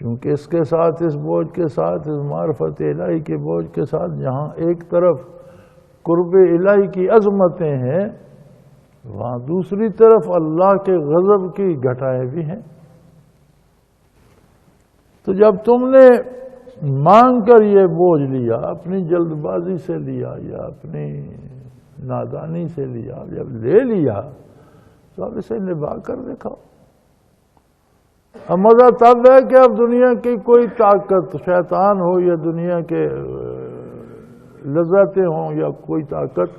کیونکہ اس کے ساتھ، اس بوجھ کے ساتھ، اس معرفت الہی کے بوجھ کے ساتھ، جہاں ایک طرف قرب الہی کی عظمتیں ہیں، وہاں دوسری طرف اللہ کے غضب کی گھٹائیں بھی ہیں۔ تو جب تم نے مانگ کر یہ بوجھ لیا، اپنی جلد بازی سے لیا یا اپنی نادانی سے لیا، جب لے لیا تو اب اسے نبھا کر دکھاؤ۔ اب مزہ تب ہے کہ اب دنیا کی کوئی طاقت، شیطان ہو یا دنیا کے لذتیں ہوں یا کوئی طاقت،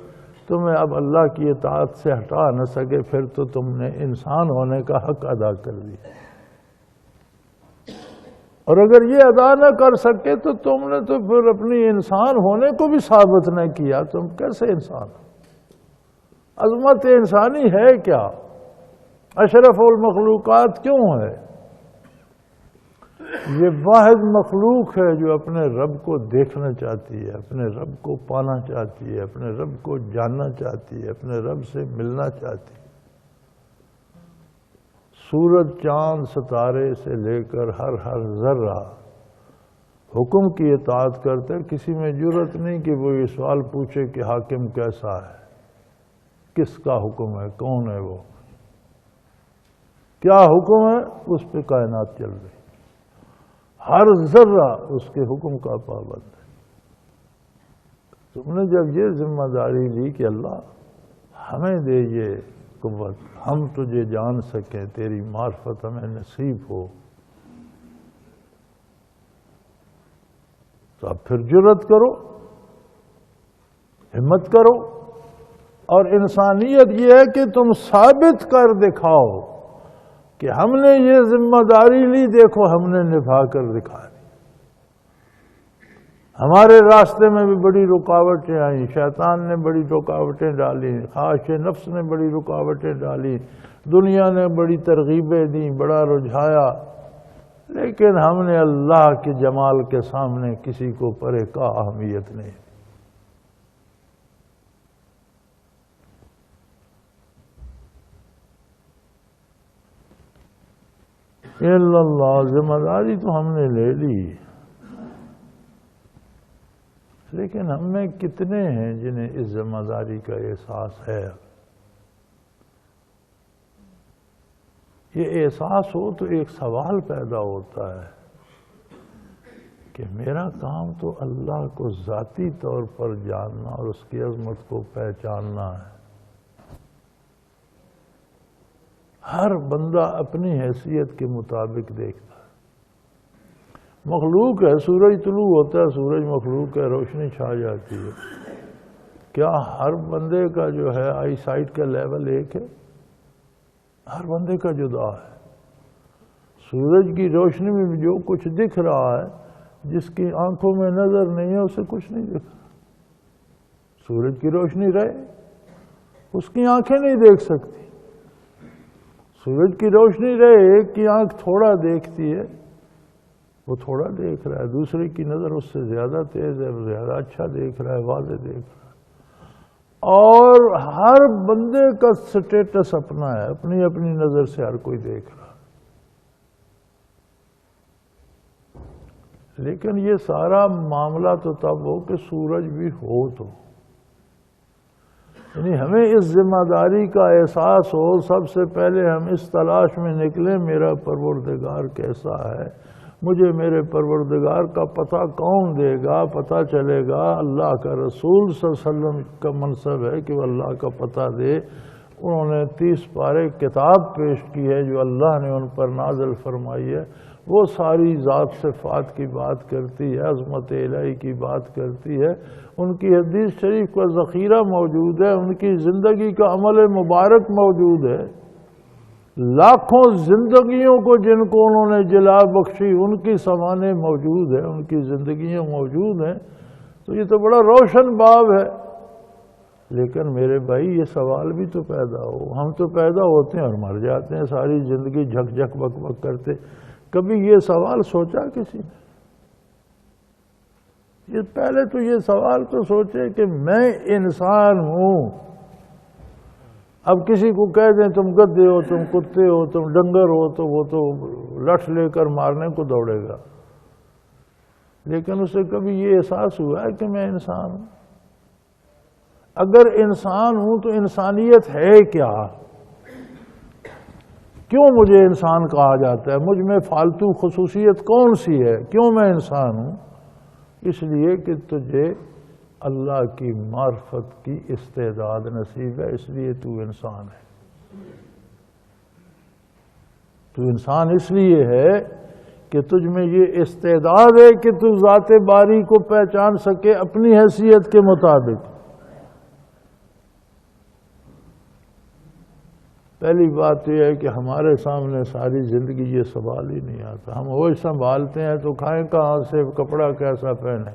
تمہیں اب اللہ کی اطاعت سے ہٹا نہ سکے، پھر تو تم نے انسان ہونے کا حق ادا کر دیا۔ اور اگر یہ ادا نہ کر سکے تو تم نے تو پھر اپنی انسان ہونے کو بھی ثابت نہ کیا۔ تم کیسے انسان ہو؟ عظمت انسانی ہے کیا؟ اشرف المخلوقات کیوں ہے؟ یہ واحد مخلوق ہے جو اپنے رب کو دیکھنا چاہتی ہے، اپنے رب کو پانا چاہتی ہے، اپنے رب کو جاننا چاہتی ہے، اپنے رب سے ملنا چاہتی ہے۔ سورج، چاند، ستارے سے لے کر ہر ذرہ حکم کی اطاعت کرتے، کسی میں جرأت نہیں کہ وہ یہ سوال پوچھے کہ حاکم کیسا ہے، کس کا حکم ہے، کون ہے وہ، کیا حکم ہے، اس پہ کائنات چل رہی، ہر ذرہ اس کے حکم کا پابند ہے۔ تم نے جب یہ ذمہ داری لی کہ اللہ ہمیں دے یہ قوت، ہم تجھے جان سکیں، تیری معرفت ہمیں نصیب ہو، تو اب پھر جرأت کرو، ہمت کرو۔ اور انسانیت یہ ہے کہ تم ثابت کر دکھاؤ کہ ہم نے یہ ذمہ داری لی، دیکھو ہم نے نبھا کر دکھا دی۔ ہمارے راستے میں بھی بڑی رکاوٹیں آئیں، شیطان نے بڑی رکاوٹیں ڈالی، خواہش نفس نے بڑی رکاوٹیں ڈالی، دنیا نے بڑی ترغیبیں دیں، بڑا رجھایا، لیکن ہم نے اللہ کے جمال کے سامنے کسی کو پرے کا اہمیت نہیں۔ اللہ، ذمہ داری تو ہم نے لے لی، لیکن ہم میں کتنے ہیں جنہیں اس ذمہ داری کا احساس ہے؟ یہ احساس ہو تو ایک سوال پیدا ہوتا ہے کہ میرا کام تو اللہ کو ذاتی طور پر جاننا اور اس کی عظمت کو پہچاننا ہے۔ ہر بندہ اپنی حیثیت کے مطابق دیکھتا ہے۔ مخلوق ہے، سورج طلوع ہوتا ہے، سورج مخلوق ہے، روشنی چھا جاتی ہے۔ کیا ہر بندے کا جو ہے آئی سائٹ کا لیول ایک ہے؟ ہر بندے کا جدا ہے۔ سورج کی روشنی میں جو کچھ دکھ رہا ہے، جس کی آنکھوں میں نظر نہیں ہے اسے کچھ نہیں دکھ رہا۔ سورج کی روشنی رہے، اس کی آنکھیں نہیں دیکھ سکتی۔ سورج کی روشنی رہے، ایک کی آنکھ تھوڑا دیکھتی ہے، وہ تھوڑا دیکھ رہا ہے، دوسرے کی نظر اس سے زیادہ تیز ہے، وہ زیادہ اچھا دیکھ رہا ہے، واضح دیکھ رہا ہے۔ اور ہر بندے کا سٹیٹس اپنا ہے، اپنی اپنی نظر سے ہر کوئی دیکھ رہا ہے۔ لیکن یہ سارا معاملہ تو تب ہو کہ سورج بھی ہو تو، یعنی ہمیں اس ذمہ داری کا احساس ہو، سب سے پہلے ہم اس تلاش میں نکلیں میرا پروردگار کیسا ہے، مجھے میرے پروردگار کا پتہ کون دے گا؟ پتہ چلے گا اللہ کا رسول صلی اللہ علیہ وسلم کا منصب ہے کہ وہ اللہ کا پتہ دے۔ انہوں نے 30 پارے کتاب پیش کی ہے جو اللہ نے ان پر نازل فرمائی ہے، وہ ساری ذات صفات کی بات کرتی ہے، عظمت الہی کی بات کرتی ہے، ان کی حدیث شریف کا ذخیرہ موجود ہے، ان کی زندگی کا عمل مبارک موجود ہے، لاکھوں زندگیوں کو جن کو انہوں نے جلا بخشی ان کی سوانح موجود ہیں، ان کی زندگیاں موجود ہیں، تو یہ تو بڑا روشن باب ہے۔ لیکن میرے بھائی یہ سوال بھی تو پیدا ہو، ہم تو پیدا ہوتے ہیں اور مر جاتے ہیں، ساری زندگی جھک جھک بک بک کرتے، کبھی یہ سوال سوچا کسی نے؟ یہ پہلے تو یہ سوال تو سوچے کہ میں انسان ہوں۔ اب کسی کو کہہ دیں تم گدھے ہو، تم کتے ہو، تم ڈنگر ہو، تو وہ تو لٹھ لے کر مارنے کو دوڑے گا، لیکن اسے کبھی یہ احساس ہوا ہے کہ میں انسان ہوں؟ اگر انسان ہوں تو انسانیت ہے کیا؟ کیوں مجھے انسان کہا جاتا ہے؟ مجھ میں فالتو خصوصیت کون سی ہے؟ کیوں میں انسان ہوں؟ اس لیے کہ تجھے اللہ کی معرفت کی استعداد نصیب ہے، اس لیے تو انسان ہے۔ تو انسان اس لیے ہے کہ تجھ میں یہ استعداد ہے کہ تو ذات باری کو پہچان سکے اپنی حیثیت کے مطابق۔ پہلی بات یہ ہے کہ ہمارے سامنے ساری زندگی یہ سوال ہی نہیں آتا، ہم ہوش سنبھالتے ہیں تو کھائیں کہاں سے، کپڑا کیسا پہنے،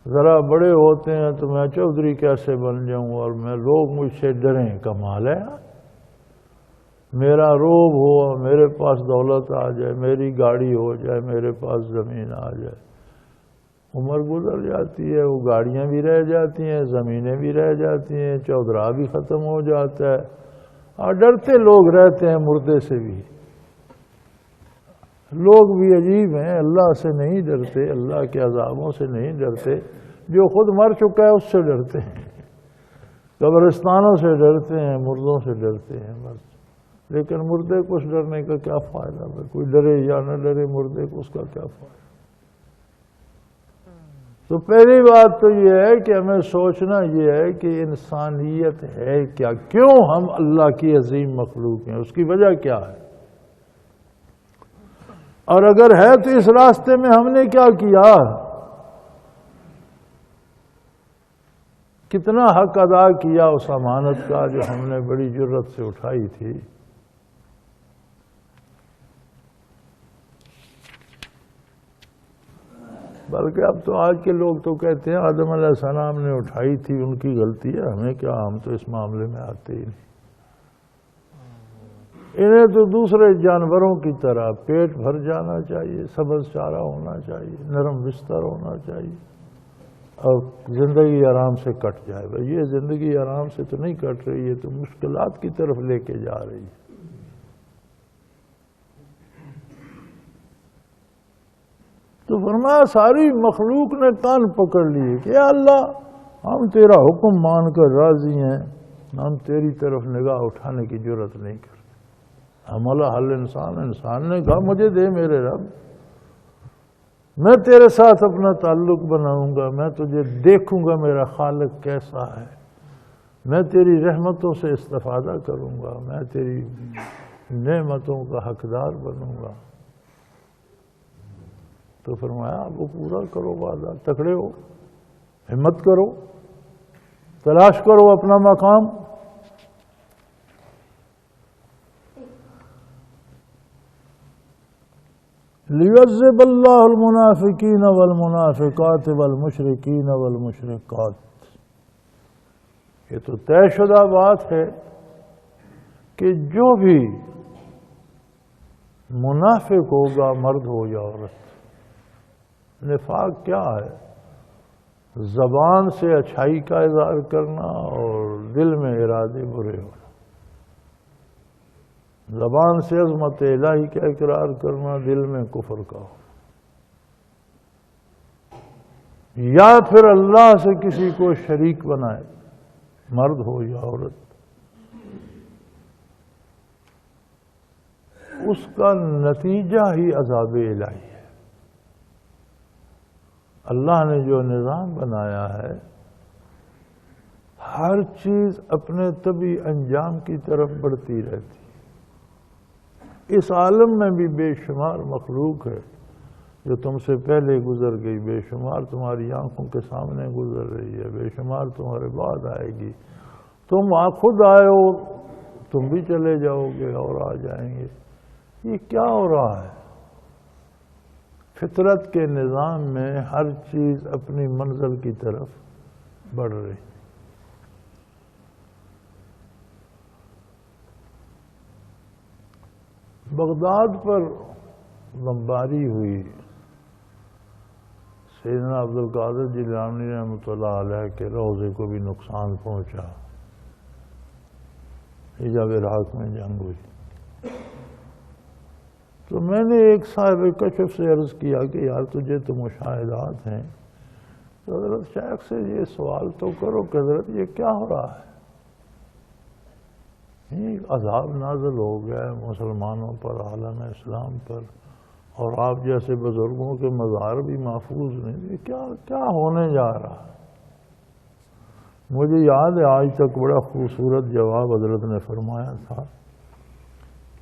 ذرا بڑے ہوتے ہیں تو میں چودھری کیسے بن جاؤں اور میں لوگ مجھ سے ڈریں، کمال ہے، میرا روب ہو، میرے پاس دولت آ جائے، میری گاڑی ہو جائے، میرے پاس زمین آ جائے، عمر گزر جاتی ہے، وہ گاڑیاں بھی رہ جاتی ہیں، زمینیں بھی رہ جاتی ہیں، چودرا بھی ختم ہو جاتا ہے، اور ڈرتے لوگ رہتے ہیں مردے سے بھی۔ لوگ بھی عجیب ہیں، اللہ سے نہیں ڈرتے، اللہ کے عذابوں سے نہیں ڈرتے، جو خود مر چکا ہے اس سے ڈرتے ہیں، قبرستانوں سے ڈرتے ہیں، مردوں سے ڈرتے ہیں بس۔ لیکن مردے کو اس ڈرنے کا کیا فائدہ؟ کوئی ڈرے یا نہ ڈرے، مردے کو اس کا کیا فائدہ؟ تو پہلی بات تو یہ ہے کہ ہمیں سوچنا یہ ہے کہ انسانیت ہے کیا، کیوں ہم اللہ کی عظیم مخلوق ہیں، اس کی وجہ کیا ہے، اور اگر ہے تو اس راستے میں ہم نے کیا کیا، کتنا حق ادا کیا اس امانت کا جو ہم نے بڑی جرت سے اٹھائی تھی۔ بلکہ اب تو آج کے لوگ تو کہتے ہیں آدم علیہ السلام نے اٹھائی تھی، ان کی غلطی ہے، ہمیں کیا، ہم تو اس معاملے میں آتے ہی نہیں۔ انہیں تو دوسرے جانوروں کی طرح پیٹ بھر جانا چاہیے، سبز چارہ ہونا چاہیے، نرم بستر ہونا چاہیے، اور زندگی آرام سے کٹ جائے۔ بھائی یہ زندگی آرام سے تو نہیں کٹ رہی ہے، تو مشکلات کی طرف لے کے جا رہی ہے۔ تو فرمایا ساری مخلوق نے کان پکڑ لیے کہ یا اللہ ہم تیرا حکم مان کر راضی ہیں، ہم تیری طرف نگاہ اٹھانے کی جرت نہیں کرتے۔ حملہ حل انسان نے کہا مجھے دے میرے رب، میں تیرے ساتھ اپنا تعلق بناؤں گا، میں تجھے دیکھوں گا میرا خالق کیسا ہے، میں تیری رحمتوں سے استفادہ کروں گا، میں تیری نعمتوں کا حقدار بنوں گا۔ تو فرمایا وہ پورا کرو وعدہ، تکڑے ہو، ہمت کرو، تلاش کرو اپنا مقام۔ لِيُعَذِّبَ اللَّهُ الْمُنَافِقِينَ وَالْمُنَافِقَاتِ وَالْمُشْرِكِينَ وَالْمُشْرِكَاتِ۔ یہ تو طے شدہ بات ہے کہ جو بھی منافق ہوگا، مرد ہو یا عورت، نفاق کیا ہے؟ زبان سے اچھائی کا اظہار کرنا اور دل میں ارادے برے ہونا، زبان سے عظمت الہی کا اقرار کرنا، دل میں کفر کا ہونا۔ یا پھر اللہ سے کسی کو شریک بنائے، مرد ہو یا عورت، اس کا نتیجہ ہی عذاب الہی ہے۔ اللہ نے جو نظام بنایا ہے، ہر چیز اپنے طبعی انجام کی طرف بڑھتی رہتی۔ اس عالم میں بھی بے شمار مخلوق ہے جو تم سے پہلے گزر گئی، بے شمار تمہاری آنکھوں کے سامنے گزر رہی ہے، بے شمار تمہارے بعد آئے گی۔ تم خود آئے ہو، تم بھی چلے جاؤ گے اور آ جائیں گے۔ یہ کیا ہو رہا ہے؟ فطرت کے نظام میں ہر چیز اپنی منزل کی طرف بڑھ رہی۔ بغداد پر بمباری ہوئی، سیدنا عبد القادر جیلانی رحمۃ اللہ علیہ کے روضے کو بھی نقصان پہنچا، جب عراق میں جنگ ہوئی۔ تو میں نے ایک صاحب کشف سے عرض کیا کہ یار تجھے تو مشاہدات ہیں، تو حضرت شیخ سے یہ سوال تو کرو کہ حضرت یہ کیا ہو رہا ہے؟ یہ عذاب نازل ہو گیا ہے مسلمانوں پر، عالم اسلام پر، اور آپ جیسے بزرگوں کے مزار بھی محفوظ نہیں، یہ کیا ہونے جا رہا ہے؟ مجھے یاد ہے آج تک بڑا خوبصورت جواب حضرت نے فرمایا تھا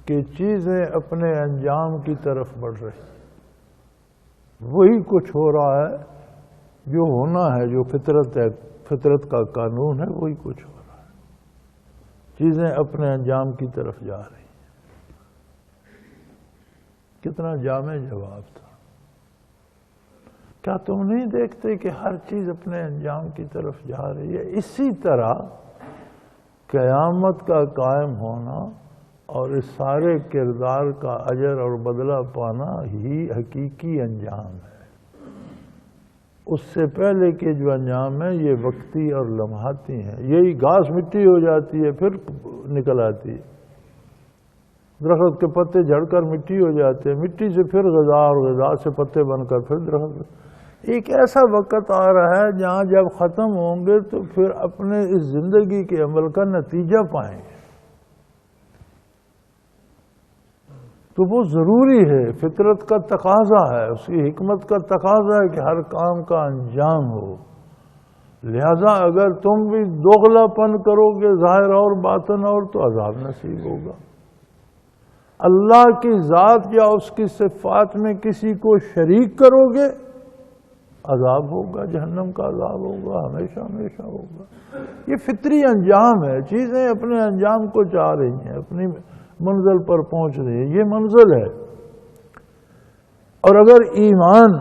کہ چیزیں اپنے انجام کی طرف بڑھ رہی، وہی کچھ ہو رہا ہے جو ہونا ہے، جو فطرت ہے، فطرت کا قانون ہے، وہی کچھ ہو رہا ہے، چیزیں اپنے انجام کی طرف جا رہی ہیں۔ کتنا جامع جواب تھا۔ کیا تم نہیں دیکھتے کہ ہر چیز اپنے انجام کی طرف جا رہی ہے؟ اسی طرح قیامت کا قائم ہونا اور اس سارے کردار کا اجر اور بدلہ پانا ہی حقیقی انجام ہے۔ اس سے پہلے کے جو انجام ہے یہ وقتی اور لمحاتی ہیں۔ یہی گھاس مٹی ہو جاتی ہے پھر نکل آتی ہے، درخت کے پتے جھڑ کر مٹی ہو جاتے ہیں، مٹی سے پھر غذا، اور غذا سے پتے بن کر پھر درخت۔ ایک ایسا وقت آ رہا ہے جہاں جب ختم ہوں گے تو پھر اپنے اس زندگی کے عمل کا نتیجہ پائیں گے۔ تو وہ ضروری ہے، فطرت کا تقاضا ہے، اس کی حکمت کا تقاضا ہے کہ ہر کام کا انجام ہو۔ لہذا اگر تم بھی دوغلا پن کرو گے، ظاہر اور باطن اور، تو عذاب نصیب ہوگا۔ اللہ کی ذات یا اس کی صفات میں کسی کو شریک کرو گے، عذاب ہوگا، جہنم کا عذاب ہوگا، ہمیشہ ہمیشہ ہوگا۔ یہ فطری انجام ہے، چیزیں اپنے انجام کو چاہ رہی ہیں، اپنی منزل پر پہنچ رہی ہیں، یہ منزل ہے۔ اور اگر ایمان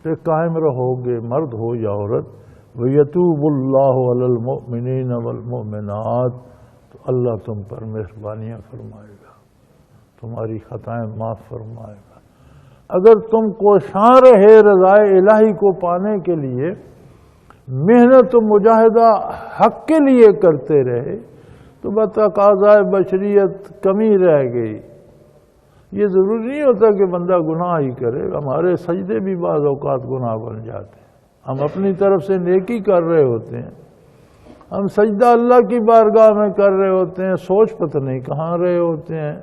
سے قائم رہو گے، مرد ہو یا عورت، وَيَتُوبُ اللَّهُ عَلَى الْمُؤْمِنِينَ وَالْمُؤْمِنَاتِ، تو اللہ تم پر مہربانیاں فرمائے گا، تمہاری خطائیں معاف فرمائے گا۔ اگر تم کوشاں رہے رضائے الہی کو پانے کے لیے، محنت و مجاہدہ حق کے لیے کرتے رہے، تو بتقاضائے بشریت کمی رہ گئی۔ یہ ضروری نہیں ہوتا کہ بندہ گناہ ہی کرے، ہمارے سجدے بھی بعض اوقات گناہ بن جاتے ہیں۔ ہم اپنی طرف سے نیکی کر رہے ہوتے ہیں، ہم سجدہ اللہ کی بارگاہ میں کر رہے ہوتے ہیں، سوچ پتہ نہیں کہاں رہے ہوتے ہیں،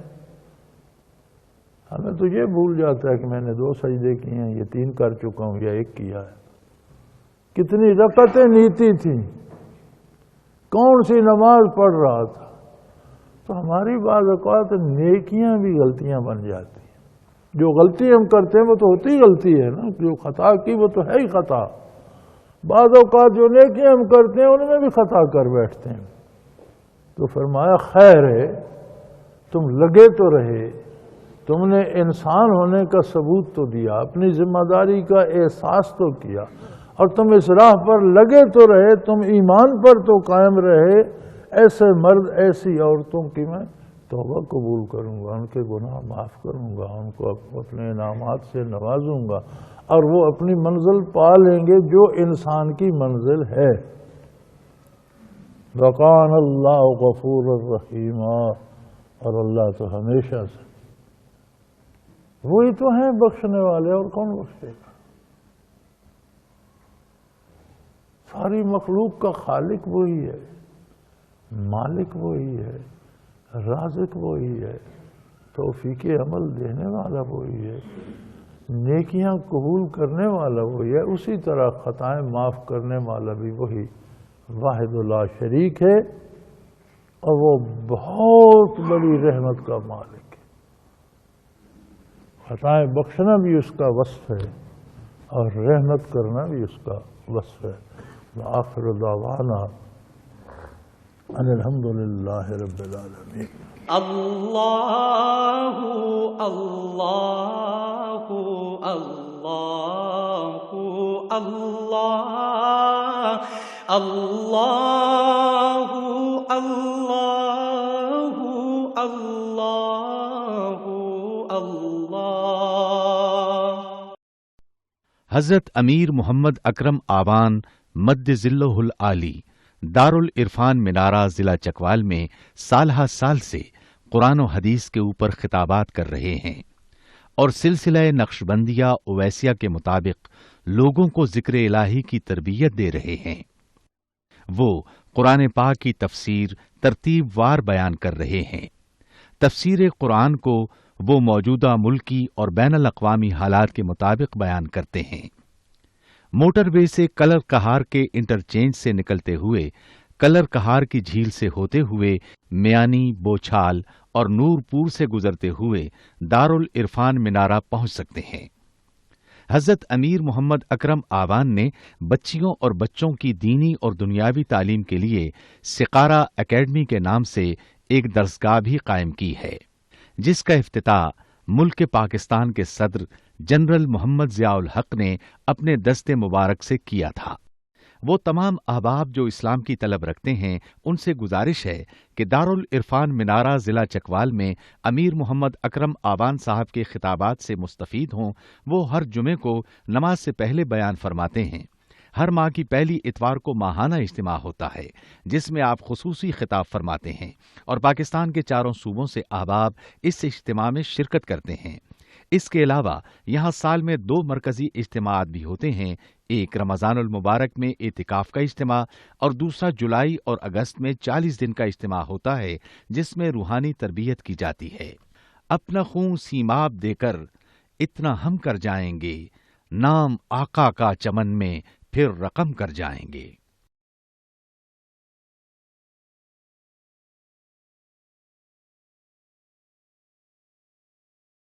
ہمیں تو یہ بھول جاتا ہے کہ میں نے 2 سجدے کیے ہیں، یہ 3 کر چکا ہوں یا 1 کیا ہے، کتنی رکعتیں نیتی تھیں، کون سی نماز پڑھ رہا تھا۔ تو ہماری بعض اوقات نیکیاں بھی غلطیاں بن جاتی ہیں۔ جو غلطی ہم کرتے ہیں وہ تو ہوتی ہی غلطی ہے نا، جو خطا کی وہ تو ہے ہی خطا۔ بعض اوقات جو نیکیاں ہم کرتے ہیں ان میں بھی خطا کر بیٹھتے ہیں۔ تو فرمایا خیر ہے تم لگے تو رہے، تم نے انسان ہونے کا ثبوت تو دیا، اپنی ذمہ داری کا احساس تو کیا، اور تم اس راہ پر لگے تو رہے، تم ایمان پر تو قائم رہے۔ ایسے مرد ایسی عورتوں کی میں توبہ قبول کروں گا، ان کے گناہ معاف کروں گا، ان کو اپنے انعامات سے نوازوں گا، اور وہ اپنی منزل پا لیں گے جو انسان کی منزل ہے۔ وَقَانَ اللَّهُ غَفُورًا رَحِيمًا، اور اللہ تو ہمیشہ سے وہی تو ہیں بخشنے والے، اور کون بخشے گا؟ ساری مخلوق کا خالق وہی ہے، مالک وہی ہے، رازق وہی ہے، توفیق عمل دینے والا وہی ہے، نیکیاں قبول کرنے والا وہی ہے، اسی طرح خطائیں معاف کرنے والا بھی وہی واحد لا شریک ہے، اور وہ بہت بڑی رحمت کا مالک ہے۔ خطائیں بخشنا بھی اس کا وصف ہے اور رحمت کرنا بھی اس کا وصف ہے۔ وآخر دعوانا ان الحمد للہ رب العالمین۔ اللہ اللہ اللہ اللہ اللہ اللہ اللہ اللہ۔ حضرت امیر محمد اکرم آوان مد ذلہ العالی دارالعرفان منارہ ضلع چکوال میں سالہ سال سے قرآن و حدیث کے اوپر خطابات کر رہے ہیں اور سلسلہ نقشبندیہ اویسیہ کے مطابق لوگوں کو ذکر الہی کی تربیت دے رہے ہیں۔ وہ قرآن پاک کی تفسیر ترتیب وار بیان کر رہے ہیں۔ تفسیر قرآن کو وہ موجودہ ملکی اور بین الاقوامی حالات کے مطابق بیان کرتے ہیں۔ موٹر وے سے کلر کہار کے انٹرچینج سے نکلتے ہوئے کلر کہار کی جھیل سے ہوتے ہوئے میانی، بوچھال اور نورپور سے گزرتے ہوئے دارالعرفان منارہ پہنچ سکتے ہیں۔ حضرت امیر محمد اکرم آوان نے بچیوں اور بچوں کی دینی اور دنیاوی تعلیم کے لیے سقارہ اکیڈمی کے نام سے ایک درسگاہ بھی قائم کی ہے، جس کا افتتاح ملک پاکستان کے صدر جنرل محمد ضیاء الحق نے اپنے دست مبارک سے کیا تھا۔ وہ تمام احباب جو اسلام کی طلب رکھتے ہیں ان سے گزارش ہے کہ دارالعرفان منارہ ضلع چکوال میں امیر محمد اکرم آوان صاحب کے خطابات سے مستفید ہوں۔ وہ ہر جمعے کو نماز سے پہلے بیان فرماتے ہیں۔ ہر ماہ کی پہلی اتوار کو ماہانہ اجتماع ہوتا ہے جس میں آپ خصوصی خطاب فرماتے ہیں اور پاکستان کے چاروں صوبوں سے احباب اس اجتماع میں شرکت کرتے ہیں۔ اس کے علاوہ یہاں سال میں 2 مرکزی اجتماعات بھی ہوتے ہیں، ایک رمضان المبارک میں اعتکاف کا اجتماع اور دوسرا جولائی اور اگست میں 40 دن کا اجتماع ہوتا ہے جس میں روحانی تربیت کی جاتی ہے۔ اپنا خون سیماب دے کر اتنا ہم کر جائیں گے، نام آقا کا چمن میں پھر رقم کر جائیں گے۔